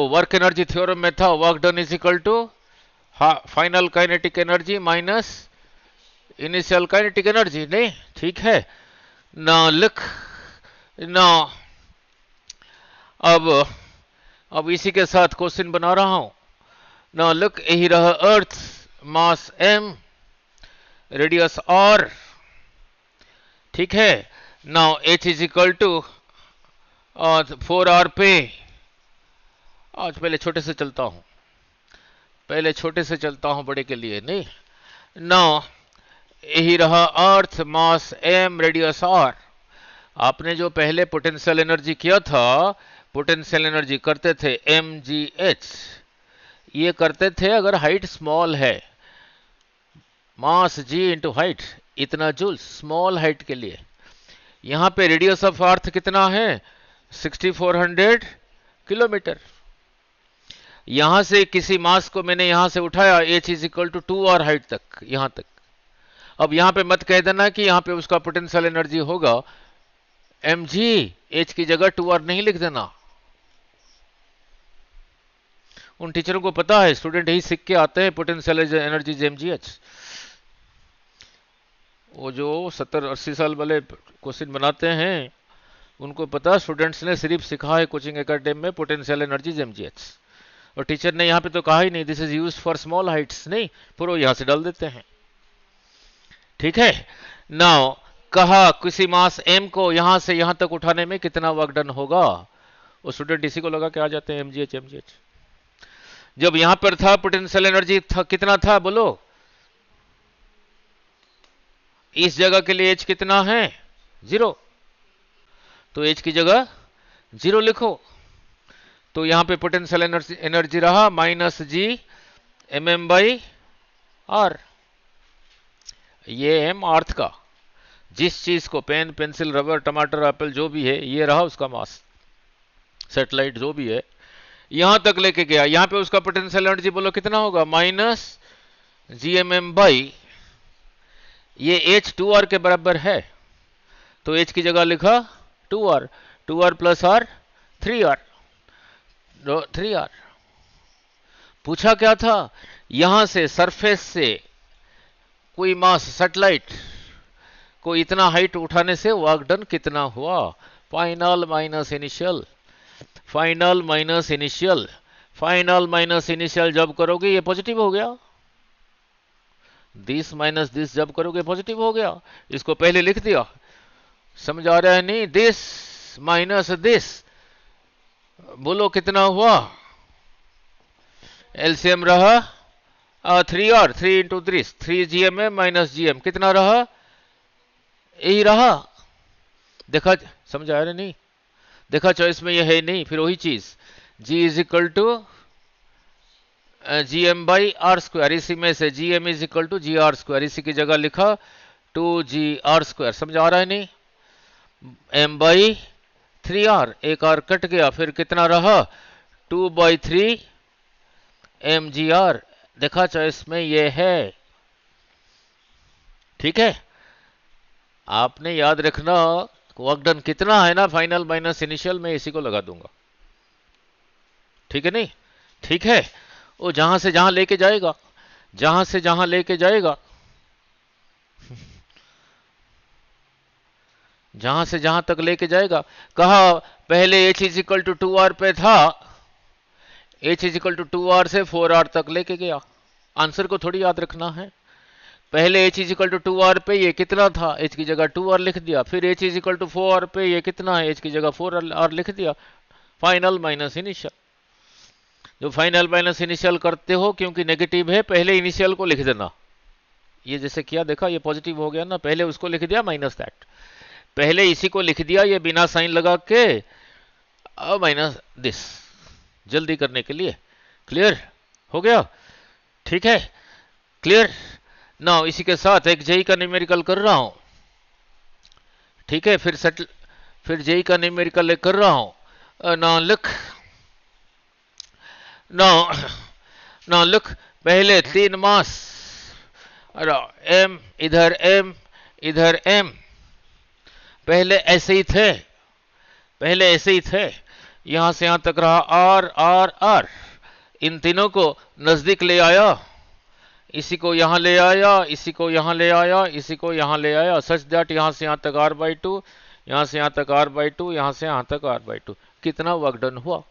वर्क एनर्जी थ्योरम में था, work done is equal to final kinetic energy minus initial kinetic energy नहीं। ठीक है ना, लिख ना। अब इसी के साथ क्वेश्चन बना रहा हूं ना। लुक, यही रहा earth, mass m, radius r। ठीक है, now h is equal to 4r पे, आज पहले छोटे से चलता हूं बड़े के लिए नहीं। नाउ यही रहा earth, mass m, radius r। आपने जो पहले पोटेंशियल एनर्जी किया था, पोटेंशियल एनर्जी करते थे mgh, ये करते थे अगर हाइट स्मॉल है, मास g इंटू हाइट, इतना जूल स्मॉल हाइट के लिए। यहां पे रेडियस ऑफ अर्थ कितना है, 6400 किलोमीटर। यहां से किसी मास को मैंने यहां से उठाया, h is equal to 2r height तक, यहां तक। अब यहां पे मत कह देना कि यहां पे उसका पोटेंशियल एनर्जी होगा mg, h की जगह 2r नहीं लिख देना। उन टीचरों को पता है, स्टूडेंट यही सीख के आते हैं, पोटेंशियल एनर्जी mgh। वो जो 70-80 साल वाले क्वेश्चन बनाते हैं, उनको पता, स्टूडेंट्स ने सिर्फ सिखा है कोचिंग एकेडमी में पोटेंशियल एनर्जीज mgh, और टीचर ने यहाँ पे तो कहा ही नहीं this is use for small Heights, नहीं, पूरा यहाँ से डाल देते हैं। ठीक है, नाउ कहा किसी मास m को यहां से यहां तक उठाने में कितना वर्क डन होगा, वो स्टूडेंट इसी को लगा के आ जाते हैं mgh। जब यहां पर था पोटेंशियल एनर्जी था, कितना था बोलो, इस जगह के लिए h कितना है 0, तो h की जगह 0 लिखो। तो यहां पे पोटेंशियल एनर्जी रहा -g/m/r, ये m अर्थ का, जिस चीज को पेन पेंसिल रबर टमाटर एप्पल जो भी है ये रहा उसका मास, सैटेलाइट जो भी है यहां तक लेके गया, यहां पे उसका पोटेंशियल एनर्जी बोलो कितना होगा -gmm/, ये h 2r के बराबर है, तो h की जगह लिखा 2r, 2r + r 3r, 3r। पूछा क्या था, यहां से सरफेस से कोई मास सैटेलाइट को इतना हाइट उठाने से वर्क डन कितना हुआ, final minus initial, final minus initial, final minus initial जब करोगे ये पॉजिटिव हो गया, दिस माइनस दिस जब करोगे पॉजिटिव हो गया, इसको पहले लिख दिया, समझ आ रहा है नहीं, दिस माइनस दिस, बोलो कितना हुआ, एलसीएम रहा 3r, 3 × 3 3gmm - gm कितना रहा, यही रहा, देखा, समझ आ रहा नहीं, देखा चॉइस में ये है नहीं, फिर वही चीज g = gm/r², इसी में से gm = gr², इसी की जगह लिखा 2gr², समझ आ रहा है नहीं, m/3r, एक r कट गया, फिर कितना रहा 2/3 mgr, देखा चॉइस में ये है। ठीक है, आपने याद रखना वर्क डन कितना है ना, फाइनल माइनस इनिशियल, में इसी को लगा दूंगा, ठीक है नहीं, ठीक है, वो जहां से जहां लेके जाएगा, जहां से जहां लेके जाएगा, जहां से जहां तक लेके जाएगा, कहा पहले h = 2r पे था, h = 2r से 4r तक लेके गया, आंसर को थोड़ी याद रखना है, पहले h = 2r पे ये कितना था, h की जगह 2r लिख दिया, फिर h = 4r पे ये कितना है, h की जगह 4r लिख दिया, फाइनल माइनस इनिशियल। जो फाइनल माइनस इनिशियल करते हो क्योंकि नेगेटिव है, पहले इनिशियल को लिख देना, ये जैसे किया देखा, ये पॉजिटिव हो गया ना, पहले उसको लिख दिया माइनस दैट, पहले इसी को लिख दिया ये बिना साइन लगा के, अब माइनस दिस, जल्दी करने के लिए, क्लियर हो गया, ठीक है, क्लियर ना। इसी के साथ एक जेई का न्यूमेरिकल कर रहा हूं, ठीक है, फिर जेई का न्यूमेरिकल कर रहा हूं ना, लुक पहले 3 मास, एम इधर एम इधर एम, पहले ऐसे ही थे, पहले ऐसे ही थे, यहां से यहां तक रहा आर आर आर, इन तीनों को नजदीक ले आया, इसी को यहां ले आया, इसी को यहां ले आया, इसी को यहां ले आया, सच दैट यहां से यहां तक r/2, यहां से यहां तक r/2, यहां से यहां तक r/2, कितना वर्क डन हुआ।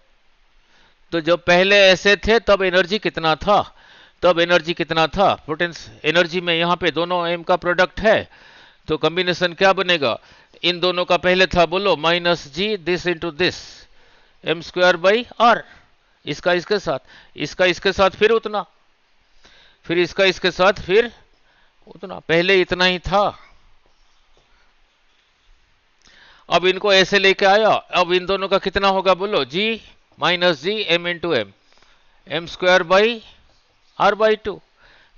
तो जब पहले ऐसे थे तब एनर्जी कितना था, तब एनर्जी कितना था, पोटेंस एनर्जी में यहां पे दोनों एम का प्रोडक्ट है, तो कॉम्बिनेशन क्या बनेगा, इन दोनों का पहले था बोलो -g this into this m²/r, इसका इसके साथ, इसका इसके साथ, फिर उतना, फिर इसका इसके साथ, फिर उतना, पहले इतना ही था, अब इनको ऐसे लेके आया, अब इन दोनों का कितना होगा बोलो, g -g m into m, m²/r/2,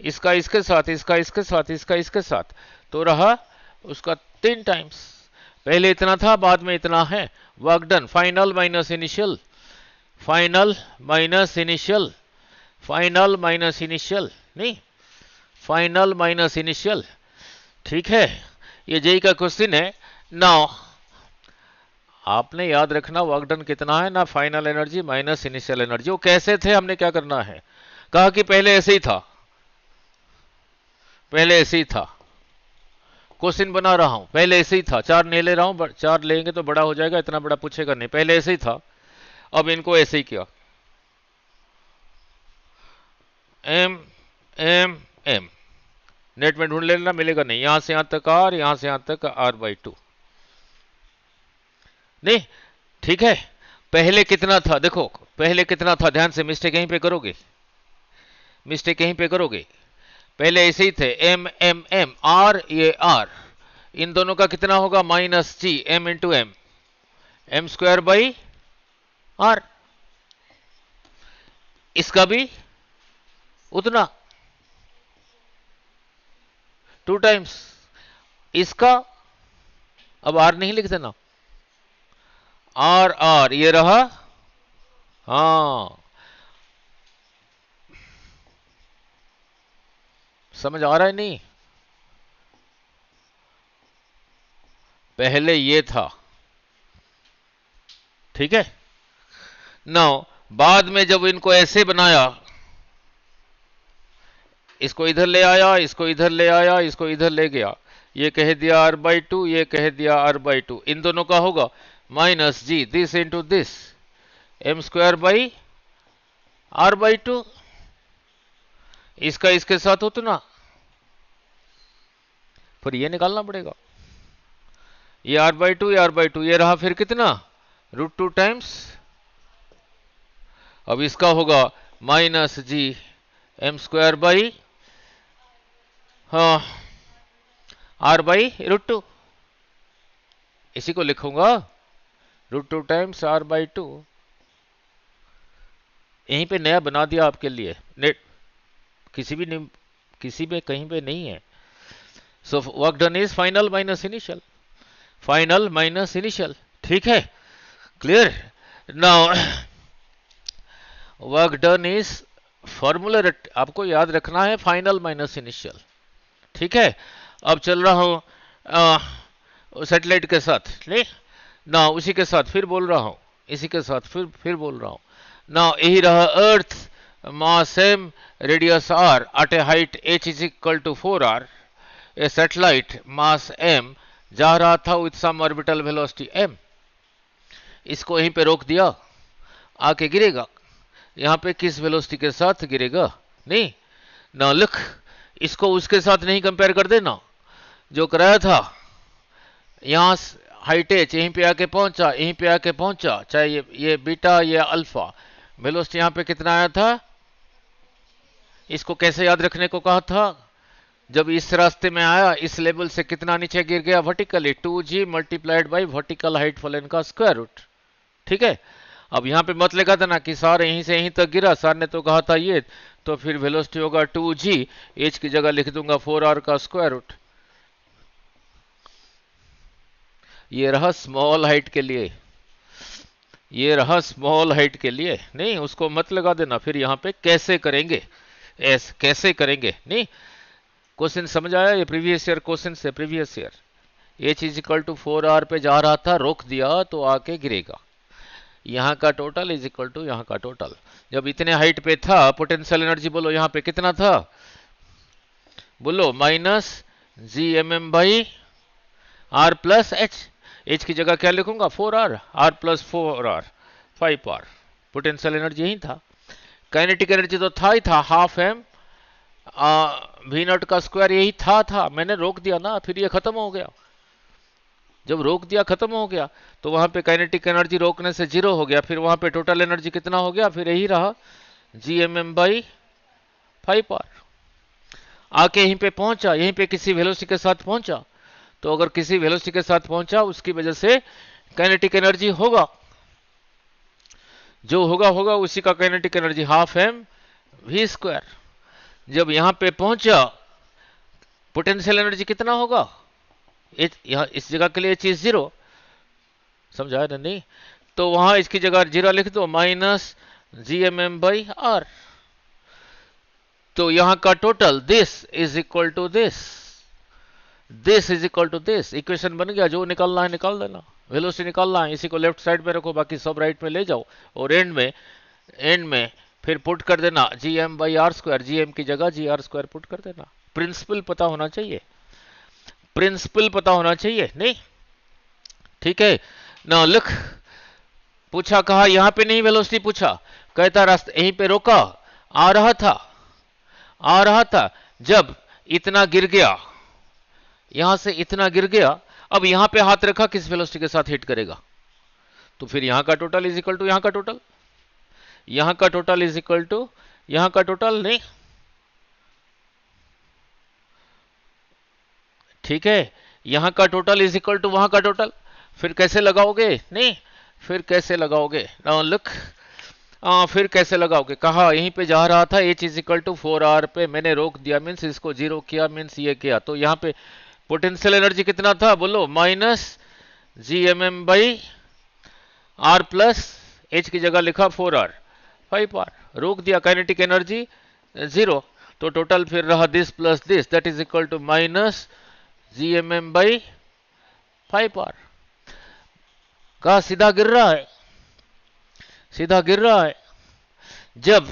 इसका इसके साथ, इसका इसके साथ, इसका इसके साथ, तो रहा उसका 3 टाइम्स, पहले इतना था बाद में इतना है, work done final minus initial, final minus initial, final minus initial, नहीं फाइनल माइनस इनिशियल, ठीक है, ये जेई का क्वेश्चन है। नाउ आपने याद रखना वर्क डन कितना है ना, final energy minus initial energy, वो कैसे थे, हमने क्या करना है, कहा कि पहले ऐसे ही था, पहले ऐसे ही था, क्वेश्चन बना रहा हूं, पहले ऐसे ही था, 4 नहीं ले रहा हूं, 4 लेंगे तो बड़ा हो जाएगा, इतना बड़ा पूछेगा नहीं, पहले ऐसे ही था, अब इनको ऐसे ही किया, एम एम एम, नेट में ढूंढ लेना, मिलेगा नहीं, यहां से यहां तक आर, यहां से यहां तक R/2, नहीं ठीक है। पहले कितना था देखो, पहले कितना था, ध्यान से, मिस्टेक यहीं पे करोगे, मिस्टेक यहीं पे करोगे, पहले ऐसे ही थे, एम एम एम, आर ये आर, इन दोनों का कितना होगा, -G, M into M, M square by R, इसका भी उतना 2 टाइम्स इसका, अब आर नहीं लिख देना, आर आर ये रहा, हाँ समझ आ रहा है नहीं, पहले ये था, ठीक है। नाउ बाद में जब इनको ऐसे बनाया, इसको इधर ले आया, इसको इधर ले आया, इसको इधर ले गया, ये कह दिया R/2, ये कह दिया R/2, इन दोनों का होगा -G this into this, M square by R/2, इसका इसके साथ उतना, फिर ये निकालना पड़ेगा, ये R/2, ये R/2, ये रहा फिर कितना, √2 टाइम्स, अब इसका होगा -G एम स्क्वायर बाई, हाँ R/√2, इसी को लिखूंगा √2 टाइम्स R/2, यहीं पे नया बना दिया आपके लिए, नेट किसी भी कहीं पे नहीं है। So work done is final minus initial, final minus initial, ठीक है, clear. Now work done is formula आपको याद रखना है, फाइनल माइनस इनिशियल, ठीक है। अब चल रहा हूं सैटेलाइट के साथ, नहीं ना, उसी के साथ फिर बोल रहा हूं, इसी के साथ फिर बोल रहा हूं ना, यही रहा earth, mass m, radius r, at a height h is equal to 4r, a satellite mass m जा रहा था with some orbital velocity m, इसको यहीं पे रोक दिया, आके गिरेगा, यहां पे किस वेलोसिटी के साथ गिरेगा, नहीं ना लिख, इसको उसके साथ नहीं कंपेयर कर देना जो कराया था, यहां हाइट h यहीं पे आके पहुंचा, यहीं पे आके पहुंचा, चाहे ये बीटा ये अल्फा, वेलोसिटी यहां पे कितना आया था, इसको कैसे याद रखने को कहा था, जब इस रास्ते में आया, इस लेवल से कितना नीचे गिर गया vertically, 2g multiplied by vertical height फलन का स्क्वायर रूट, ठीक है। अब यहां पे मत लगा देना कि सार यहीं से यहीं तक गिरा, सार ने तो कहा था ये, तो फिर वेलोसिटी होगा 2g, h की जगह लिख दूंगा 4r का स्क्वायर रूट, ये रहा स्मॉल हाइट के लिए, ये रहा स्मॉल हाइट के लिए, नहीं उसको मत लगा देना, फिर यहां पे कैसे करेंगे, कैसे करेंगे, नहीं क्वेश्चन समझ आया, ये प्रीवियस ईयर क्वेश्चन से, previous year, h is equal to 4r पे जा रहा था, रोक दिया तो आके गिरेगा, यहां का टोटल इज इक्वल टू यहां का टोटल, जब इतने हाइट पे था पोटेंशियल एनर्जी बोलो यहां पे कितना था, बोलो -GMM by r plus h की जगह क्या लिखूंगा 4r, r plus 4r 5r, potential energy यही था, काइनेटिक एनर्जी तो था ही था, हाफ m V0 का स्क्वायर यही था, मैंने रोक दिया ना, फिर ये खत्म हो गया, जब रोक दिया खत्म हो गया, तो वहां पे काइनेटिक एनर्जी रोकने से 0 हो गया, फिर वहां पे टोटल एनर्जी कितना हो गया, फिर यही रहा GMM बाई 5r, आके यहीं पे पहुंचा, यहीं पे किसी वेलोसिटी के साथ पहुंचा, तो अगर किसी वेलोसिटी के साथ पहुंचा उसकी वजह से काइनेटिक एनर्जी होगा, जो होगा उसी का kinetic energy half m v square, जब यहां पे पहुंचा पोटेंशियल एनर्जी कितना होगा, यहां इस जगह के लिए चीज 0, समझाया ना, नहीं तो वहां इसकी जगह 0 लिख दो, -GMM बाई r, तो यहां का total this is equal to this, this is equal to this, equation बन गया, जो निकालना है निकाल देना, वेलोसिटी निकालना है, इसी को लेफ्ट साइड में रखो, बाकी सब राइट में ले जाओ, और एंड में फिर पुट कर देना GM by r square, GM की जगह GR स्क्वायर पुट कर देना, प्रिंसिपल पता होना चाहिए, प्रिंसिपल पता होना चाहिए, नहीं? ठीक है ना, लिख। पूछा कहा यहां पे नहीं वेलोसिटी पूछा, कहता रास्ते यहीं पे रोका, आ रहा था जब इतना गिर गया, यहां से इतना गिर गया, अब यहां पे हाथ रखा, किस वेलोसिटी के साथ हिट करेगा? तो फिर यहां का टोटल इज इक्वल टू यहां का टोटल, यहां का टोटल इज इक्वल टू यहां का टोटल, नहीं? ठीक है, यहां का टोटल इज इक्वल टू वहां का टोटल। फिर कैसे लगाओगे? नहीं, फिर कैसे लगाओगे? नाउ लुक, फिर कैसे लगाओगे? कहा यहीं पे जा रहा था, h is equal to 4r पे, मैंने रोक दिया, मीन्स इसको जीरो किया, मीन्स ये किया, तो यहाँ पे पोटेंशियल एनर्जी कितना था बोलो? Minus GMM by R plus h की जगह लिखा 4r 5r, रोक दिया, काइनेटिक एनर्जी जीरो, तो टोटल फिर रहा this plus this, that is equal to minus GMM by 5r। कहा सीधा गिर रहा है, सीधा गिर रहा है। जब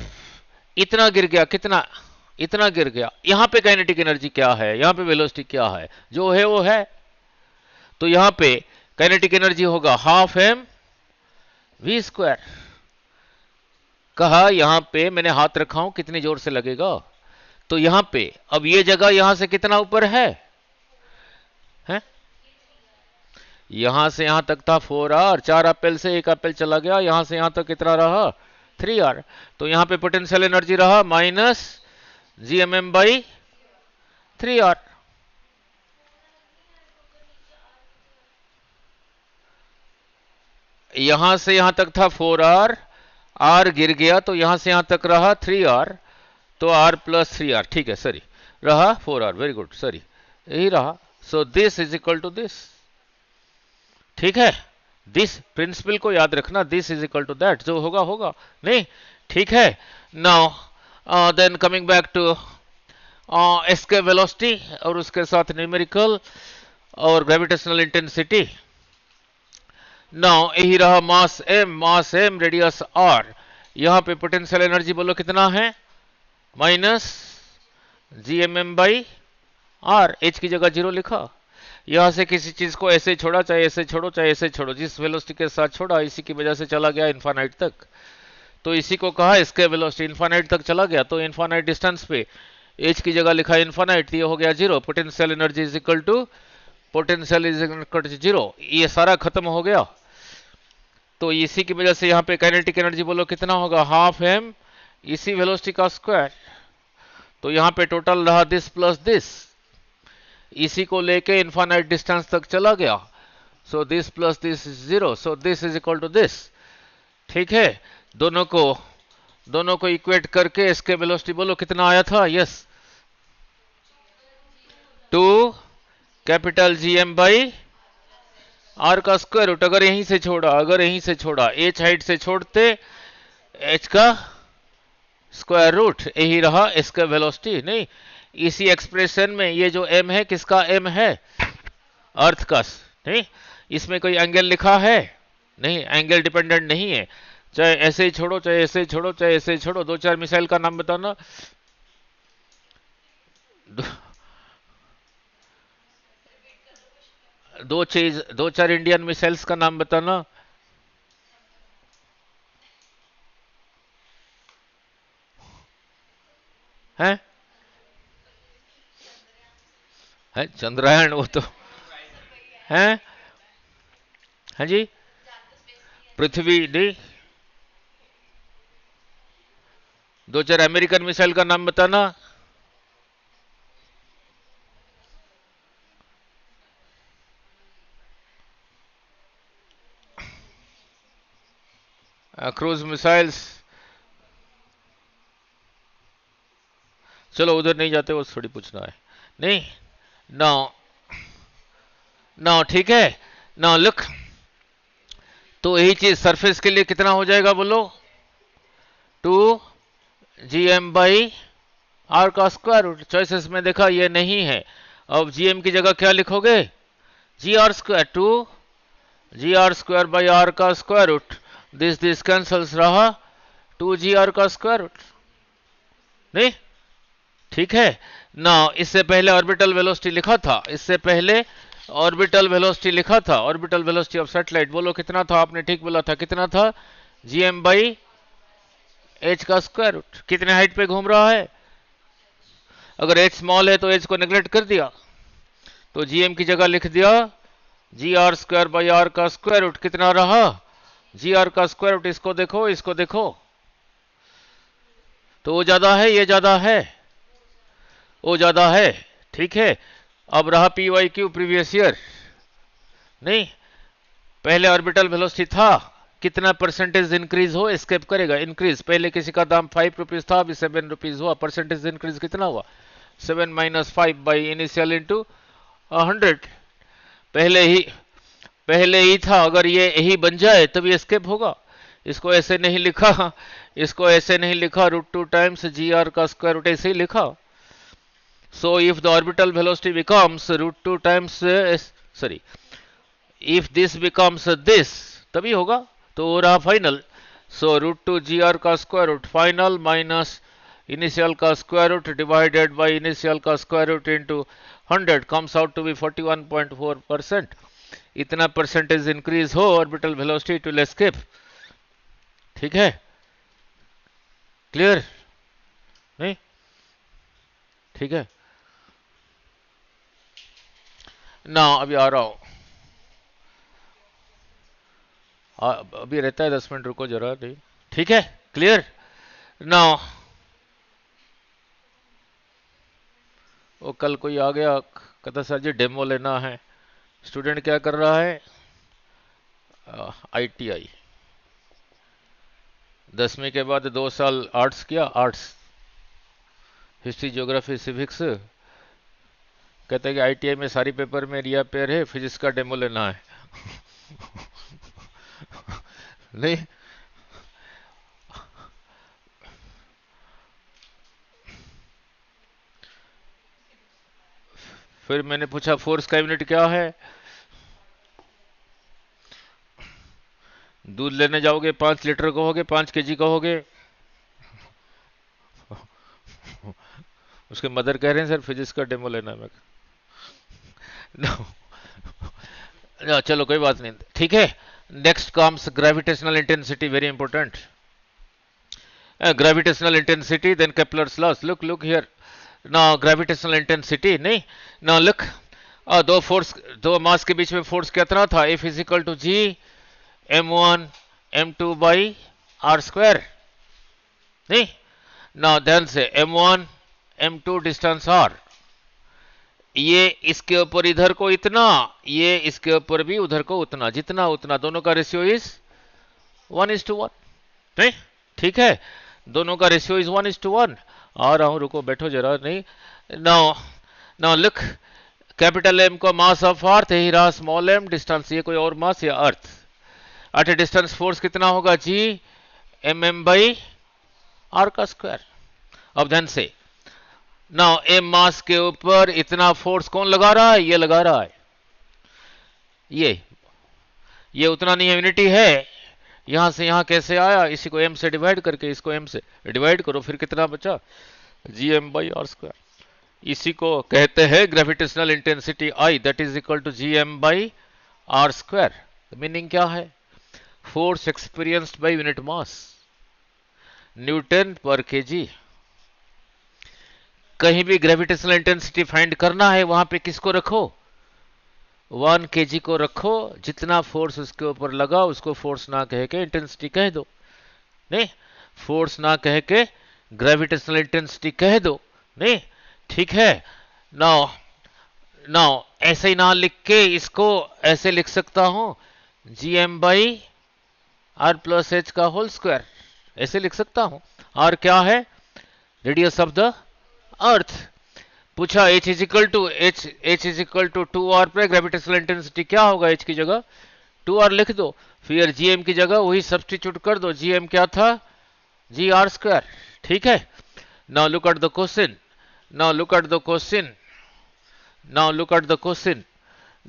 इतना गिर गया, कितना? इतना गिर गया, यहां पे काइनेटिक एनर्जी क्या है, यहां पे वेलोसिटी क्या है? जो है वो है, तो यहां पे काइनेटिक एनर्जी होगा हाफ एम वी स्क्वायर। कहा यहां पे मैंने हाथ रखा हूं, कितनी जोर से लगेगा? तो यहां पे अब ये जगह यहां से कितना ऊपर है? यहां से यहां तक था 4r, 4 एप्पल से 1 एप्पल चला गया, यहां से यहां तक कितना रहा? 3r, तो यहां पे पोटेंशियल एनर्जी रहा माइनस GMM बाई 3r। यहां से यहां तक था 4r, r गिर गया, तो यहां से यहां तक रहा 3r, तो r प्लस 3r, ठीक है, सॉरी, रहा 4r, वेरी गुड, सॉरी, यही रहा। So this is equal to this, ठीक है, दिस प्रिंसिपल को याद रखना, this is equal to that, जो होगा होगा, नहीं? ठीक है, now then coming back to escape velocity और उसके साथ न्यूमेरिकल और ग्रेविटेशनल इंटेंसिटी। नाउ यही रहा मास एम रेडियस आर, यहां पे पोटेंशियल एनर्जी बोलो कितना है? Minus GMM by R, h की जगह जीरो लिखा, यहां से किसी चीज को ऐसे छोड़ा, चाहे ऐसे छोड़ो चाहे ऐसे छोड़ो, जिस वेलोसिटी के साथ छोड़ा इसी की वजह से चला गया इन्फानाइट तक, तो इसी को कहा इसके वेलोसिटी इन्फानाइट तक चला गया, तो इन्फानाइट डिस्टेंस पे एच की जगह लिखा इन्फानाइट, ये हो गया zero, potential energy is equal to potential is equal to zero, ये सारा खत्म हो गया। तो इसी की वजह से यहाँ पे काइनेटिक एनर्जी बोलो कितना होगा? हाफ एम इसी वेलोसिटी का स्क्वायर, तो यहाँ पे टोटल रहा दिस प्लस दिस, इसी को लेके इन्फानाइट डिस्टेंस तक चला गया, so this plus this is zero, so this is equal to this, ठीक है। दोनों को इक्वेट करके इसके वेलोसिटी बोलो कितना आया था? Yes, 2 capital GM by are का स्क्वायर रूट, अगर यहीं से छोड़ा, एच हाइट से छोड़ते, एच का स्क्वायर रूट, यही रहा इसका वेलोसिटी, नहीं? इसी एक्सप्रेशन में ये जो m है, किसका m है? अर्थ का, नहीं? इसमें कोई एंगल लिखा है? नहीं, एंगल डिपेंडेंट नहीं है, चाहे ऐसे ही छोड़ो चाहे ऐसे ही छोड़ो चाहे ऐसे ही छोड़ो। 2-4 मिसाइल का नाम बताना। दो चार इंडियन मिसाइल्स का नाम बताना। है चंद्रयान, वो तो है। हाँ जी, पृथ्वी नहीं। 2-4 अमेरिकन मिसाइल का नाम बताना। क्रूज मिसाइल्स, चलो उधर नहीं जाते, वो थोड़ी पूछना है, नहीं? नाउ ठीक है, नाउ लुक, तो यही चीज सरफेस के लिए कितना हो जाएगा बोलो? 2 GM बाई आर का स्क्वायर रूट। चॉइसेस में देखा ये नहीं है, अब GM की जगह क्या लिखोगे? GR square, 2 GR square by are का स्क्वायर रूट, दिस कैंसल्स, रहा 2 GR का स्क्वायर रूट, नहीं? ठीक है, ना इससे पहले ऑर्बिटल वेलोसिटी लिखा था, इससे पहले ऑर्बिटल वेलोसिटी लिखा था, ऑर्बिटल वेलोसिटी ऑफ सैटेलाइट बोलो कितना था, आपने ठीक बोला था, कितना था, जीएम बाई एच का स्क्वायर रूट। कितने हाइट पे घूम रहा है, अगर एच स्मॉल है तो एच को नेग्लेक्ट कर दिया, तो जीएम की जगह लिख दिया जी आर स्क्वायर बाई आर का स्क्वायर रूट। कितना रहा, जी आर का स्क्वायर रूट। इसको देखो, इसको देखो, तो वो ज्यादा है, ये ज्यादा है, वो ज्यादा है, ठीक है। अब रहा P Y Q previous year, नहीं पहले ऑर्बिटल वेलोसिटी था, कितना परसेंटेज इंक्रीज हो, एस्केप करेगा, इंक्रीज। पहले किसी का दाम 5 रुपीज था, अभी 7 रुपीज हुआ, परसेंटेज इंक्रीज कितना हुआ, 7 माइनस 5 बाई इनिशियल इंटू 100। पहले ही था, अगर ये यही बन जाए तब ये एस्केप होगा। इसको ऐसे नहीं लिखा, इसको ऐसे नहीं लिखा, √2 टाइम्स जी आर का स्क्वायर रूट, ऐसे ही लिखा। So if the orbital velocity becomes √2 times, sorry, if this becomes this, तभी होगा, तो वो रहा फाइनल। सो √2 जी आर का square root final minus initial का square root divided by initial का square root into 100 comes out to be 41.4%। इतना percentage increase हो ऑर्बिटल वेलोसिटी टू एस्केप, ठीक है, क्लियर, नहीं, ठीक है ना। अभी आ रहा हूं, अभी रहता है 10 मिनट, रुको जरा, नहीं, ठीक है, क्लियर ना। वो कल कोई आ गया, कहता सर जी डेमो लेना है। स्टूडेंट क्या कर रहा है, आईटीआई, 10वीं के बाद 2 साल आर्ट्स किया, आर्ट्स, हिस्ट्री, ज्योग्राफी, सिविक्स। कहते हैं कि आईटीआई में सारी पेपर में रिया पेयर है, फिजिक्स का डेमो लेना है। नहीं, फिर मैंने पूछा फोर्स का यूनिट क्या है, दूध लेने जाओगे 5 लीटर कहोगे, 5 केजी कहोगे। उसके मदर कह रहे हैं सर फिजिक्स का डेमो लेना है। नो, चलो कोई बात नहीं, ठीक है। Next comes gravitational intensity, very important. Gravitational intensity, then Kepler's laws. Look here, ना ग्रेविटेशनल इंटेंसिटी, नहीं ना, लुक, दो मास के बीच में फोर्स कितना था, F is equal to ji m1 m2 by R square, नहीं ना, ध्यान से m1 m2 डिस्टेंस r, ये इसके ऊपर इधर को इतना, ये इसके ऊपर भी उधर को उतना, जितना उतना, दोनों का रेशियो इज 1:1, नहीं, ठीक है, दोनों का रेशियो इज 1:1। आ रहा हूं, रुको, बैठो जरा, नहीं, now now look, capital M को मास ऑफ अर्थ, यही रहा स्मॉल एम डिस्टेंस, ये कोई और मास या अर्थ, एट ए डिस्टेंस फोर्स कितना होगा, जी mm बाई आर का स्क्वायर। अब ध्यान से, नाउ एम मास के ऊपर इतना फोर्स कौन लगा रहा है, ये लगा रहा है, ये उतना नहीं है, यूनिटी है, यहां से यहां कैसे आया, इसी को m से डिवाइड करके इसको m से डिवाइड करो, फिर कितना बचा, G M by R square. इसी को कहते हैं gravitational intensity I, that is equal to G M by R square. Meaning क्या है, force experienced by unit mass, newton per kg. कहीं भी ग्रेविटेशनल इंटेंसिटी फाइंड करना है, वहां पे किसको रखो, 1 kg को रखो, जितना फोर्स उसके ऊपर लगा उसको फोर्स ना कह के इंटेंसिटी कह दो, नहीं, फोर्स ना कह के ग्रेविटेशनल इंटेंसिटी कह दो, नहीं, ठीक है। नाउ नाउ ऐसे ही ना लिख के इसको ऐसे लिख सकता हूं, G M by R plus H का होल स्क्वायर, ऐसे लिख सकता हूं। आर क्या है, रेडियस ऑफ द अर्थ। पूछा H is equal to 2R पे ग्रेविटेशनल इंटेंसिटी क्या होगा, H की जगह 2R लिख दो, फिर GM की जगह वही सब्सटीट्यूट कर दो, GM क्या था, जी आर स्क्वायर, ठीक है। Now look at the question, now look at the question, now look at the question,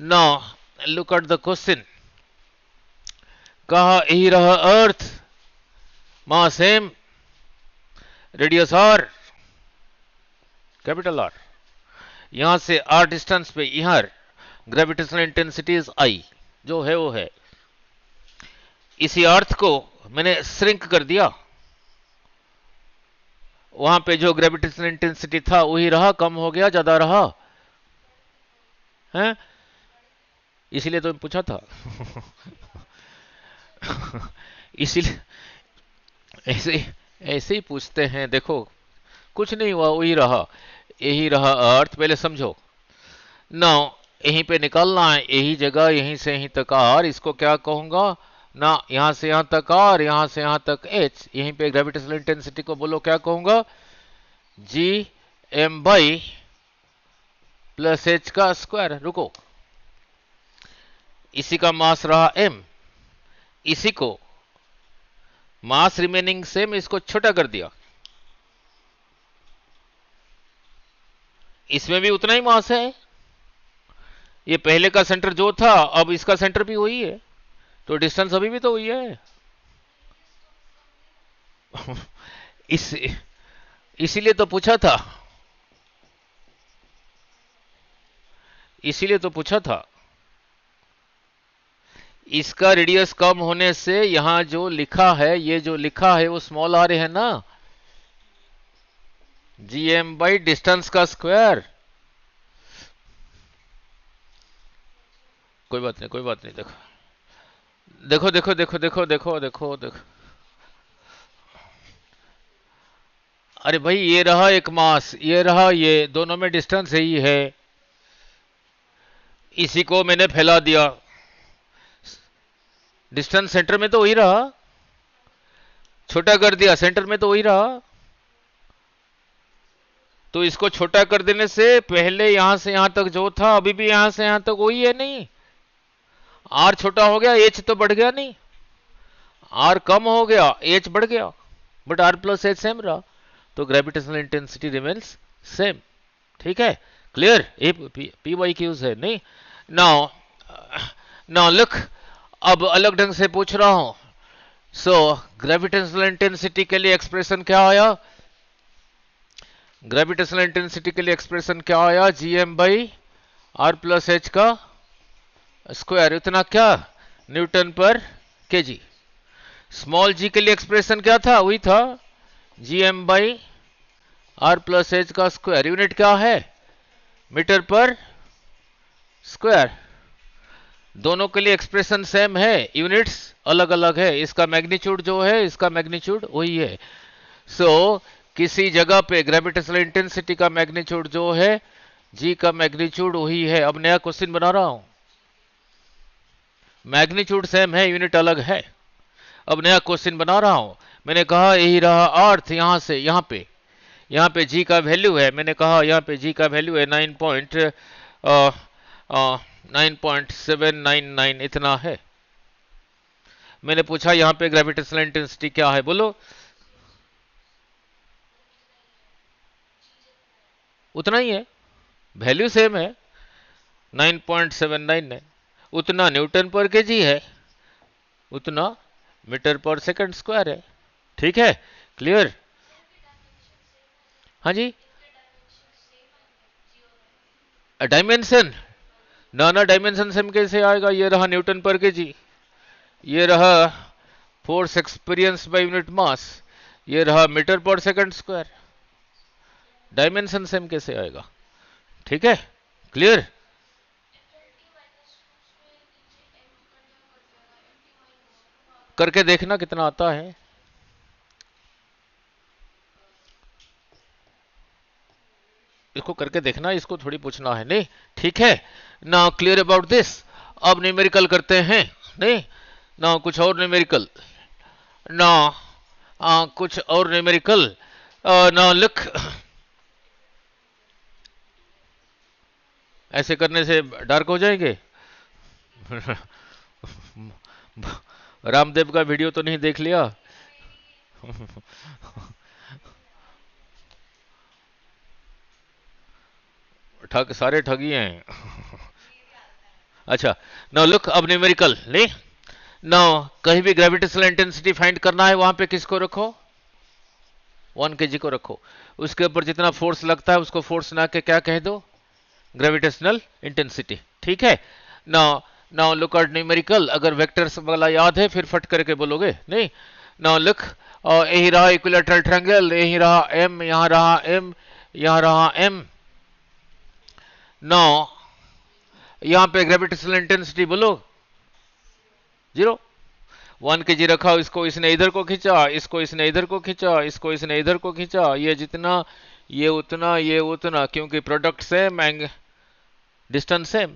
now look at the question. कहा यही रहा earth, mass m, radius r, capital R, यहां से r डिस्टेंस पे यहां gravitational intensity is I, जो है वो है। इसी अर्थ को मैंने श्रिंक कर दिया, वहां पे जो ग्रेविटेशनल इंटेंसिटी था वही रहा, कम हो गया, ज्यादा रहा है, इसीलिए तो पूछा था। इसीलिए ऐसे ऐसे ही पूछते हैं। देखो कुछ नहीं हुआ, वही रहा, यही रहा अर्थ। पहले समझो ना, यहीं पे निकालना है, यही जगह, यहीं से यहीं तक आर, इसको क्या कहूंगा ना, यहां से यहां तक आर, यहां से यहां तक एच, यहीं पे ग्रेविटेशनल इंटेंसिटी को बोलो क्या कहूंगा, G M by plus H का स्क्वायर। रुको, इसी का मास रहा एम, इसी को मास रिमेनिंग सेम, इसको छोटा कर दिया, इसमें भी उतना ही मास है। ये पहले का सेंटर जो था, अब इसका सेंटर भी वही है, तो डिस्टेंस अभी भी तो वही है। इस इसीलिए तो पूछा था, इसीलिए तो पूछा था। इसका रेडियस कम होने से यहां जो लिखा है, ये जो लिखा है वो स्मॉल आर है ना, जी एम बाई डिस्टेंस का स्क्वायर। कोई बात नहीं, कोई बात नहीं। देखो देखो देखो देखो देखो देखो देखो देखो, अरे भाई ये रहा एक मास, ये रहा, ये दोनों में डिस्टेंस यही है, इसी को मैंने फैला दिया, डिस्टेंस सेंटर में तो वही रहा, छोटा कर दिया, सेंटर में तो वही रहा। तो इसको छोटा कर देने से पहले यहां से यहां तक जो था, अभी भी यहां से यहां तक वही है। नहीं, आर छोटा हो गया, एच तो बढ़ गया नहीं, आर कम हो गया, एच बढ़ गया, but R plus h same रहा, तो ग्रेविटेशनल इंटेंसिटी रिमेन्स सेम। ठीक है, clear? A P Y Qs है नहीं। नाउ नाउ लुक, अब अलग ढंग से पूछ रहा हूं। सो ग्रेविटेशनल इंटेंसिटी के लिए एक्सप्रेशन क्या आया, ग्रेविटेशनल इंटेंसिटी के लिए एक्सप्रेशन क्या आया, G M by R plus H का स्क्वायर, इतना क्या, न्यूटन पर केजी। स्मॉल जी के लिए एक्सप्रेशन क्या था, वही था G M by R plus H का स्क्वायर, यूनिट क्या है, मीटर पर स्क्वायर। दोनों के लिए एक्सप्रेशन सेम है, यूनिट्स अलग अलग है, इसका मैग्नीट्यूड जो है, इसका मैग्नीट्यूड वही है। सो किसी जगह पे ग्रेविटेशनल इंटेंसिटी का मैग्नीट्यूड जो है, जी का मैग्नीट्यूड वही है। अब नया क्वेश्चन बना रहा हूं, मैग्नीट्यूड सेम है, यूनिट अलग है। अब नया क्वेश्चन बना रहा हूं, मैंने कहा यही रहा अर्थ, यहां से यहां पे जी का वैल्यू है, मैंने कहा यहां पे जी का वैल्यू है 9.799 इतना है। मैंने पूछा यहां पे ग्रेविटेशनल इंटेंसिटी क्या है, बोलो। उतना ही है, वैल्यू सेम है, 9.79 है, उतना न्यूटन पर केजी है, उतना मीटर पर सेकंड स्क्वायर है। ठीक है, क्लियर? हाँ जी, डायमेंशन ना ना, डायमेंशन सेम कैसे आएगा, ये रहा न्यूटन पर केजी, ये रहा force experience by unit mass, ये रहा मीटर पर सेकंड स्क्वायर, डायमेंशन सेम कैसे आएगा? ठीक है, क्लियर? करके देखना कितना आता है। इसको करके देखना, इसको थोड़ी पूछना है नहीं। ठीक है ना, क्लियर अबाउट दिस। अब न्यूमेरिकल करते हैं नहीं ना, कुछ और न्यूमेरिकल ना, कुछ और न्यूमेरिकल ना, लिख। ऐसे करने से डार्क हो जाएंगे। रामदेव का वीडियो तो नहीं देख लिया? ठग, सारे ठगी हैं। अच्छा, नाउ लुक, अब न्यूमेरिकल नहीं, नाउ कहीं भी ग्रेविटेशनल इंटेंसिटी फाइंड करना है, वहां पे किसको रखो, 1 kg को रखो, उसके ऊपर जितना फोर्स लगता है उसको फोर्स ना के क्या कह दो, ग्रेविटेशनल इंटेंसिटी। ठीक है। Now now look at numerical. अगर वेक्टर्स वाला याद है फिर फट करके बोलोगे नहीं। नाउ लुक, यही रहा इक्विलैटरल ट्रायंगल, यही रहा एम, यहां रहा एम, यहां रहा एम। नाउ यहां पे ग्रेविटेशनल इंटेंसिटी बोलो 0। 1 kg रखा, इसको इसने इधर को खींचा, इसको इसने इधर को खींचा, इसको इसने इधर को खींचा, ये जितना ये उतना ये उतना, क्योंकि प्रोडक्ट सेम, डिस्टेंस सेम।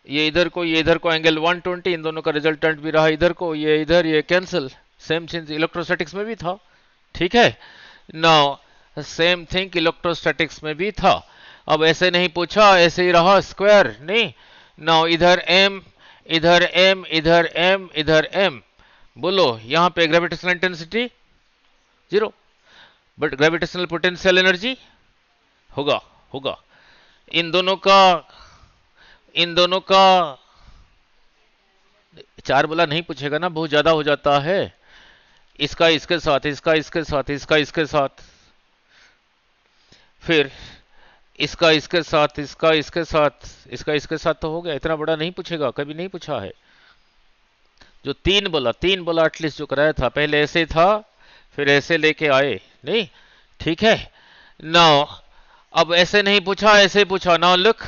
ये इधर को ये इधर को एंगल 120, इन दोनों का रिजल्टेंट भी रहा इधर को, ये इधर ये कैंसिल। सेम चीज इलेक्ट्रोस्टैटिक्स में भी था। ठीक है। नाउ सेम थिंग इलेक्ट्रोस्टैटिक्स में भी था। अब ऐसे नहीं पूछा, ऐसे ही रहा स्क्वायर नहीं। नाउ इधर एम, इधर एम, इधर एम, इधर एम। बोलो यहां पे gravitational intensity 0, but gravitational potential energy होगा होगा। इन दोनों का 4 बोला नहीं पूछेगा ना, बहुत ज्यादा हो जाता है। इसका इसके साथ, इसका इसके साथ, इसका इसके साथ, फिर इसका इसके साथ, इसका इसके साथ, इसका इसके साथ, तो हो गया। इतना बड़ा नहीं पूछेगा, कभी नहीं पूछा है। जो 3 बोला एटलीस्ट जो कराया था, पहले ऐसे था फिर ऐसे लेके आए नहीं। ठीक है। नाउ अब ऐसे नहीं पूछा, ऐसे पूछा। नाउ लुक,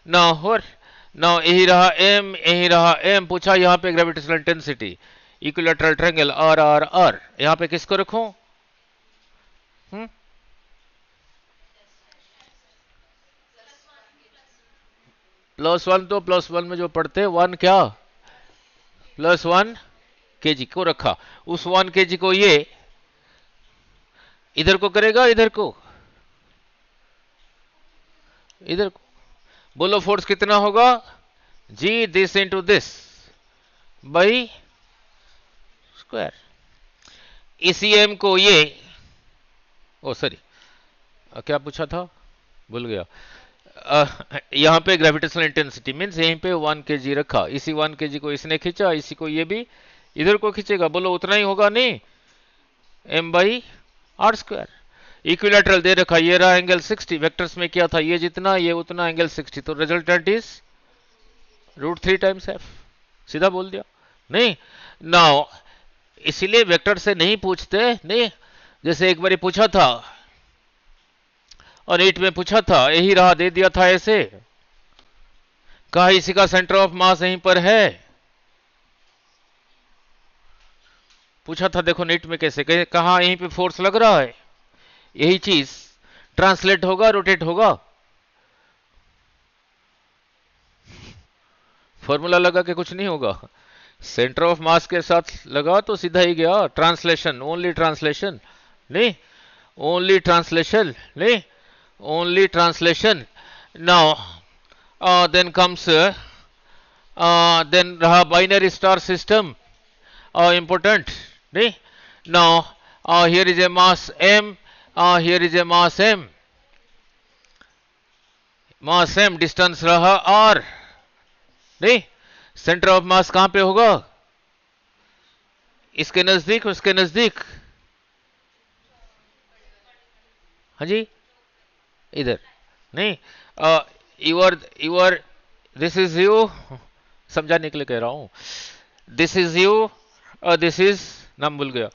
नाउ यही रहा एम, यही रहा एम। पूछा यहां पे gravitational intensity, equilateral triangle R R R, यहां पे किसको रखूं? +1, तो +1 में जो पढ़ते हैं 1 क्या, +1 kg को रखा। उस 1 kg को ये इधर को करेगा, इधर को, इधर को। बोलो फोर्स कितना होगा? G this into this by square. इसी एम को ये, ओ सॉरी क्या पूछा था, भूल गया। यहां पे ग्रेविटेशनल इंटेंसिटी मीन्स यहीं पे 1 kg रखा, इसी 1 kg को इसने खींचा, इसी को ये भी इधर को खींचेगा। बोलो उतना ही होगा नहीं, m/r²। इक्विलैटरल दे रखा, ये रहा एंगल 60, वेक्टर्स में क्या था, ये जितना ये उतना एंगल 60, तो रिजल्टेंट इज √3 टाइम्स f। सीधा बोल दिया नहीं। नाउ इसीलिए वेक्टर से नहीं पूछते नहीं। जैसे एक बार पूछा था और 8 में पूछा था, यही रहा, दे दिया था ऐसे, कहा इसी का सेंटर ऑफ मास यहीं पर है। पूछा था, देखो नीट में कैसे कहा यहीं पे फोर्स लग रहा है, यही चीज ट्रांसलेट होगा, रोटेट होगा। फॉर्मूला लगा के कुछ नहीं होगा, सेंटर ऑफ मास के साथ लगा तो सीधा ही गया। ट्रांसलेशन, ओनली ट्रांसलेशन नहीं, ओनली ट्रांसलेशन नहीं, only translation. Now then comes then रहा बाइनरी स्टार सिस्टम, important नहीं। Now here is a mass m, here is a mass m, mass m, distance रहा r नहीं। सेंटर ऑफ मास कहां पे होगा? इसके नजदीक, उसके नजदीक, हाँ जी इधर नहीं। यूर दिस इज यू, समझाने के लिए कह रहा हूं। दिस इज यू और दिस इज, नाम भूल गया,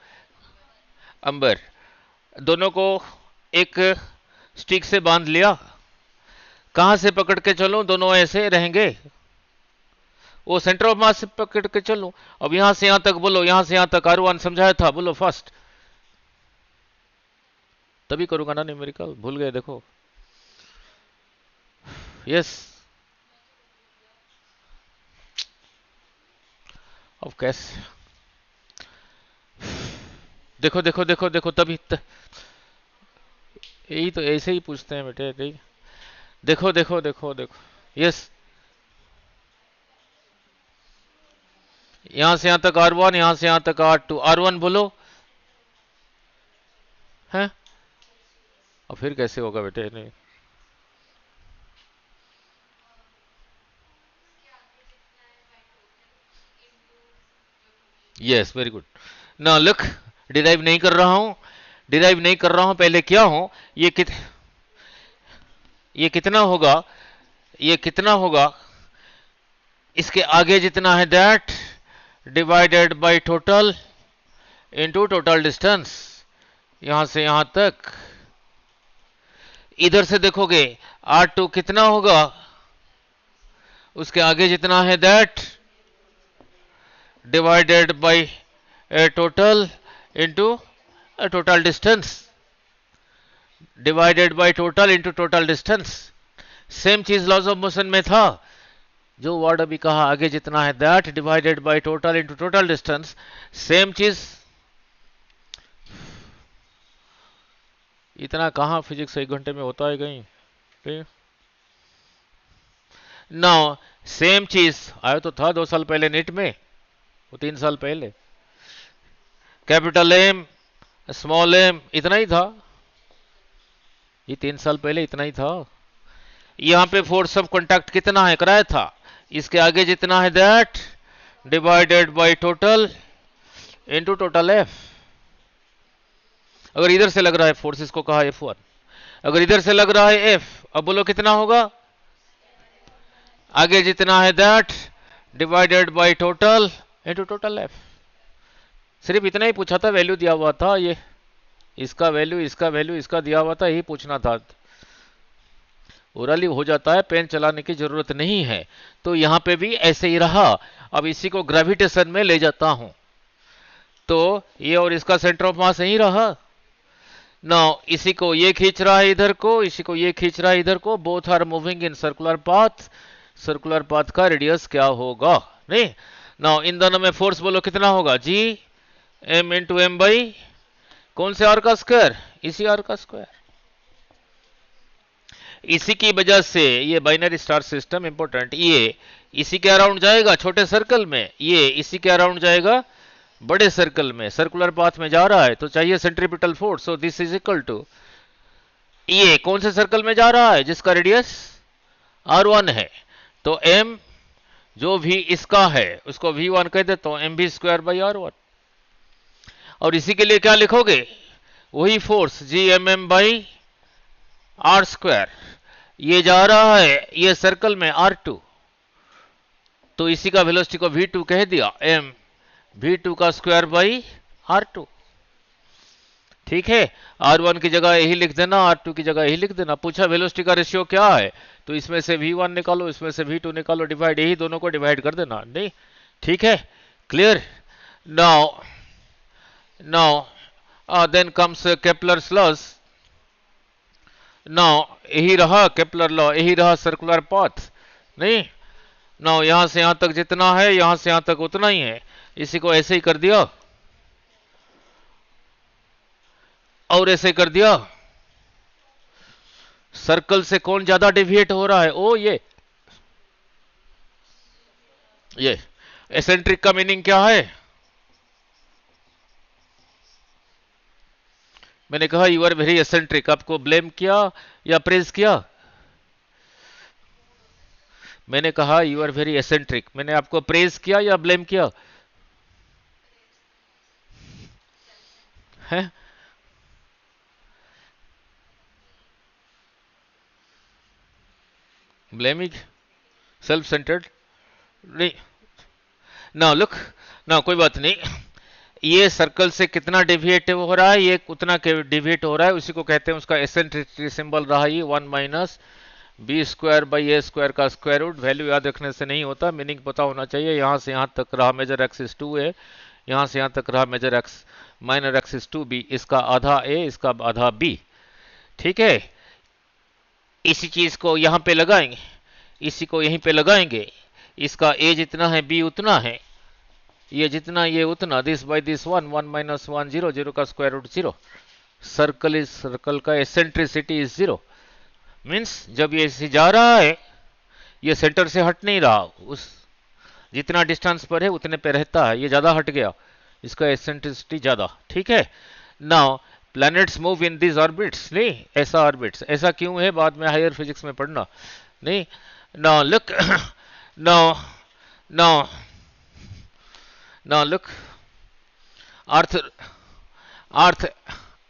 अंबर। दोनों को एक स्टिक से बांध लिया, कहां से पकड़ के चलो, दोनों ऐसे रहेंगे। वो सेंटर ऑफ मास से पकड़ के चलो। अब यहां से यहां तक बोलो, यहां से यहां तक R1 समझाया था, बोलो फर्स्ट, तभी करूंगा ना न्यूमेरिकल, भूल गए देखो। यस अब कैसे, देखो देखो देखो देखो, तभी यही तो ऐसे ही पूछते हैं बेटे नहीं। देखो देखो देखो देखो, यस यहां से यहां तक R1, यहां से यहां तक R2, R1 बोलो है। और फिर कैसे होगा बेटे नहीं, यस वेरी गुड। ना लुक, डिराइव नहीं कर रहा हूं, डिराइव नहीं कर रहा हूं, पहले क्या हूं ये ये कितना होगा, ये कितना होगा, इसके आगे जितना है that divided by total into total distance, यहां से यहां तक। इधर से देखोगे R2 कितना होगा, उसके आगे जितना है that divided by total into total distance, divided by total into total distance. Same चीज लॉज ऑफ मोशन में था, जो वर्ड अभी कहा आगे जितना है that divided by total into total distance, same चीज। इतना कहां फिजिक्स 1 घंटे में होता है कहीं, ठीक। नाउ सेम चीज आया तो था 2 साल पहले नीट में, वो 3 साल पहले। कैपिटल एम स्मॉल एम इतना ही था, ये 3 साल पहले इतना ही था। यहां पे फोर्स ऑफ कांटेक्ट कितना है कराया था, इसके आगे जितना है that divided by total into total F. अगर इधर से लग रहा है फोर्स, इसको कहा F1, अगर इधर से लग रहा है F, अब बोलो कितना होगा, आगे जितना है that divided by total into total F. सिर्फ इतना ही पूछा था, वैल्यू दिया हुआ था, ये इसका वैल्यू इसका वैल्यू इसका दिया हुआ था, यही पूछना था। ओरली हो जाता है, पेन चलाने की जरूरत नहीं है। तो यहां पे भी ऐसे ही रहा। अब इसी को ग्रेविटेशन में ले जाता हूं, तो ये और इसका सेंटर ऑफ मास यही रहा। नाउ इसी को ये खींच रहा है इधर को, इसी को ये खींच रहा है इधर को, both are moving in circular path. Circular path का रेडियस क्या होगा, नहीं। नाउ इन दोनों में फोर्स बोलो कितना होगा, G M into M by कौन से आर का स्क्वायर, इसी आर का स्क्वायर। इसी की वजह से ये बाइनरी स्टार सिस्टम इंपॉर्टेंट, ये इसी के अराउंड जाएगा छोटे सर्कल में, ये इसी के अराउंड जाएगा बड़े सर्कल में। सर्कुलर पाथ में जा रहा है तो चाहिए centripetal force, so this is equal to, ये कौन से सर्कल में जा रहा है जिसका रेडियस R1 है, तो m जो भी इसका है उसको V1 कह देता हूं, mv स्क्वायर बाई R1। और इसी के लिए क्या लिखोगे, वही force GMM by R square. ये जा रहा है ये सर्कल में R2, तो इसी का वेलोसिटी को V2 कह दिया, m V2 का स्क्वायर बाई R2। ठीक है, R1 की जगह यही लिख देना, R2 की जगह यही लिख देना। पूछा वेलोसिटी का रेशियो क्या है, तो इसमें से V1 निकालो, इसमें से V2 निकालो, डिवाइड, यही दोनों को डिवाइड कर देना, नहीं। ठीक है, clear. Now then comes Kepler's laws. Now यही रहा केपलर लॉ, यही रहा सर्कुलर पाथ, नहीं। नाउ यहां से यहां तक जितना है, यहां से यहां तक उतना ही है, इसी को ऐसे ही कर दिया और ऐसे कर दिया। सर्कल से कौन ज्यादा डेविएट हो रहा है, ओ ये एसेंट्रिक का मीनिंग क्या है, मैंने कहा यू आर वेरी एसेंट्रिक, आपको ब्लेम किया या प्रेज किया, मैंने कहा यू आर वेरी एसेंट्रिक, मैंने आपको प्रेज किया या ब्लेम किया है। ब्लेमिंग, सेल्फ सेंटर्ड, नहीं। ना लुक, ना कोई बात नहीं, ये सर्कल से कितना डेविएट हो रहा है, ये उतना डेविएट हो रहा है, उसी को कहते हैं, उसका एसेंट्रिसिटी सिंबल रहा ये 1 minus B square by A square का स्क्वायर रूट। वैल्यू याद रखने से नहीं होता, मीनिंग पता होना चाहिए। यहां से यहां तक रहा मेजर एक्सिस 2 है, यहां से यहां तक रहा major x minor axis 2b, इसका आधा a इसका आधा b। ठीक है, इसी चीज को यहां पे लगाएंगे, इसी को यहीं पे लगाएंगे, इसका a जितना है b उतना है, ये जितना ये उतना, दिस बाई दिस 1 1 माइनस 1 0 0 का स्क्वायर रूट 0। सर्कल का एसेंट्रिसिटी इज 0, मीन्स जब ये ऐसे जा रहा है ये सेंटर से हट नहीं रहा, उस जितना डिस्टेंस पर है उतने पे रहता है, ये ज्यादा हट गया, इसका एसेंट्रिसिटी ज्यादा। ठीक है, now planets move in this orbits, नहीं ऐसा ऑर्बिट्स, ऐसा क्यों है बाद में हायर फिजिक्स में पढ़ना, नहीं। Now look, now now now look, earth earth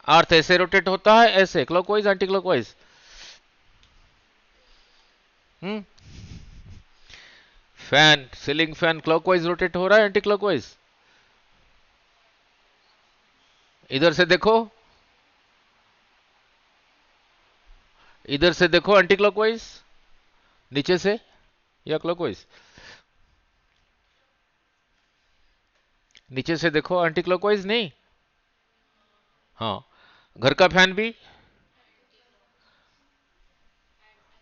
earth ऐसे रोटेट होता है, ऐसे clockwise anti clockwise, hmm. Fan, ceiling fan clockwise rotate हो रहा है एंटी क्लॉकवाइज? इधर से देखो, इधर से देखो एंटी क्लॉकवाइज, नीचे से या क्लॉकवाइज? नीचे से देखो एंटी क्लॉकवाइज नहीं। हाँ, घर का फैन भी,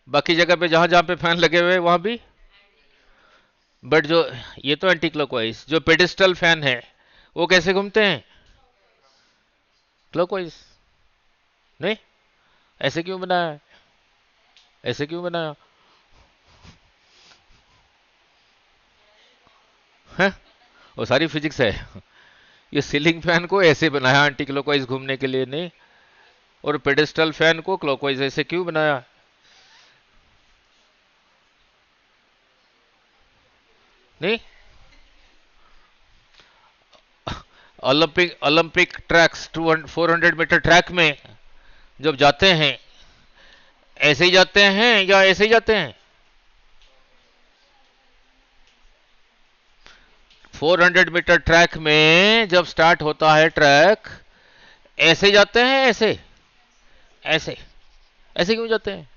बाकी जगह पे जहां जहां पे फैन लगे हुए हैं वहां भी। बट जो, ये तो एंटी क्लॉकवाइज, जो पेडिस्टल फैन है वो कैसे घूमते हैं? क्लॉकवाइज। नहीं, ऐसे क्यों बनाया है? ऐसे क्यों बनाया है? वो सारी फिजिक्स है। ये सीलिंग फैन को ऐसे बनाया एंटी क्लॉकवाइज घूमने के लिए, नहीं। और पेडिस्टल फैन को क्लॉकवाइज ऐसे क्यों बनाया? नहीं। Olympic Olympic tracks 200 400 metre track में जब जाते हैं, ऐसे ही जाते हैं या ऐसे ही जाते हैं? 400 मीटर ट्रैक में जब स्टार्ट होता है ट्रैक, ऐसे जाते हैं, ऐसे? ऐसे? ऐसे क्यों जाते हैं?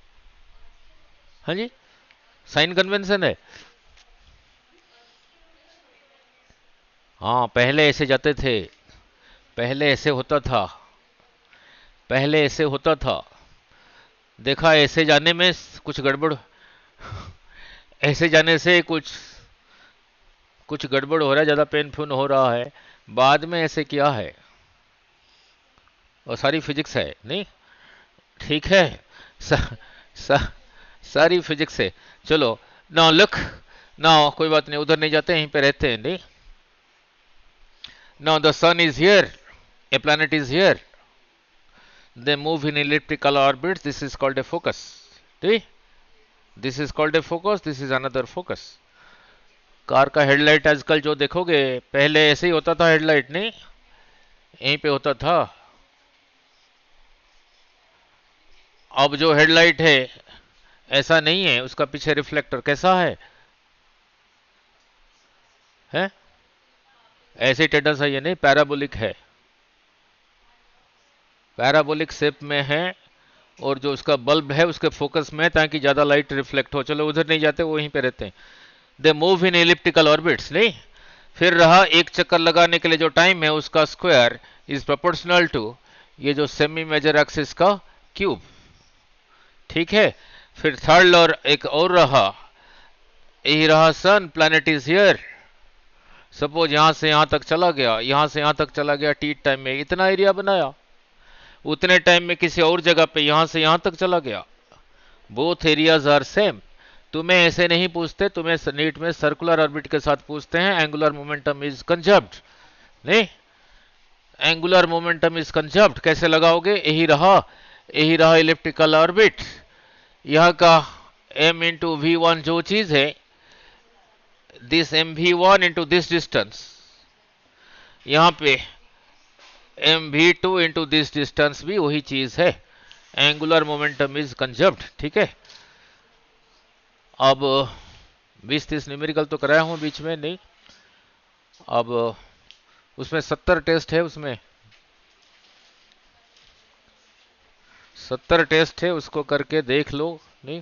हाँ जी, साइन कन्वेंशन है। हाँ, पहले ऐसे जाते थे, पहले ऐसे होता था, पहले ऐसे होता था। देखा ऐसे जाने में कुछ गड़बड़, ऐसे जाने से कुछ कुछ गड़बड़ हो रहा है, ज्यादा पेनफुल हो रहा है, बाद में ऐसे किया है। और सारी फिजिक्स है, नहीं। ठीक है। स, स, सारी फिजिक्स है। चलो, नाउ लुक, नाउ कोई बात नहीं, उधर नहीं जाते, यहीं पे रहते हैं, नहीं। Now the sun is here, a planet is here, they move in elliptical orbits, this is called a focus, ठीक। this is called a focus, this is another focus। Car का हेडलाइट आजकल जो देखोगे, पहले ऐसे ही होता था हेडलाइट, नहीं, यहीं पे होता था। अब जो हेडलाइट है ऐसा नहीं है, उसका पीछे रिफ्लेक्टर कैसा है? ऐसे टेढ़ा सा ये नहीं, पैराबोलिक है, पैराबोलिक शेप में है। और जो उसका बल्ब है उसके फोकस में है, ताकि ज्यादा लाइट रिफ्लेक्ट हो। चलो, उधर नहीं जाते, वो वहीं पे रहते हैं। They move in elliptical orbits, नहीं। फिर रहा एक चक्कर लगाने के लिए जो टाइम है, उसका स्क्वायर इज प्रोपोर्शनल टू ये जो सेमी मेजर एक्सिस का क्यूब, ठीक है। फिर थर्ड और एक और रहा, यही रहा सन, प्लैनेट इज हियर। सपोज यहां से यहां तक चला गया, यहां से यहां तक चला गया, टी टाइम में इतना एरिया बनाया, उतने टाइम में किसी और जगह पे यहां से यहां तक चला गया। Both areas are same. तुम्हें ऐसे नहीं पूछते, तुम्हें नीट में सर्कुलर ऑर्बिट के साथ पूछते हैं, एंगुलर मोमेंटम इज कंजर्व्ड, नहीं। एंगुलर मोमेंटम इज कंजर्व्ड कैसे लगाओगे? यही रहा इलिप्टिकल ऑर्बिट। यहां का m इंटू वी वन जो चीज है, this M V one into this distance, यहां पे M V two into this distance भी वही चीज है। एंगुलर मोमेंटम इज कंजर्व्ड, ठीक है। अब 20-30 न्यूमेरिकल तो कराया हूं बीच में, नहीं। अब उसमें 70 टेस्ट है, उसमें 70 टेस्ट है, उसको करके देख लो, नहीं।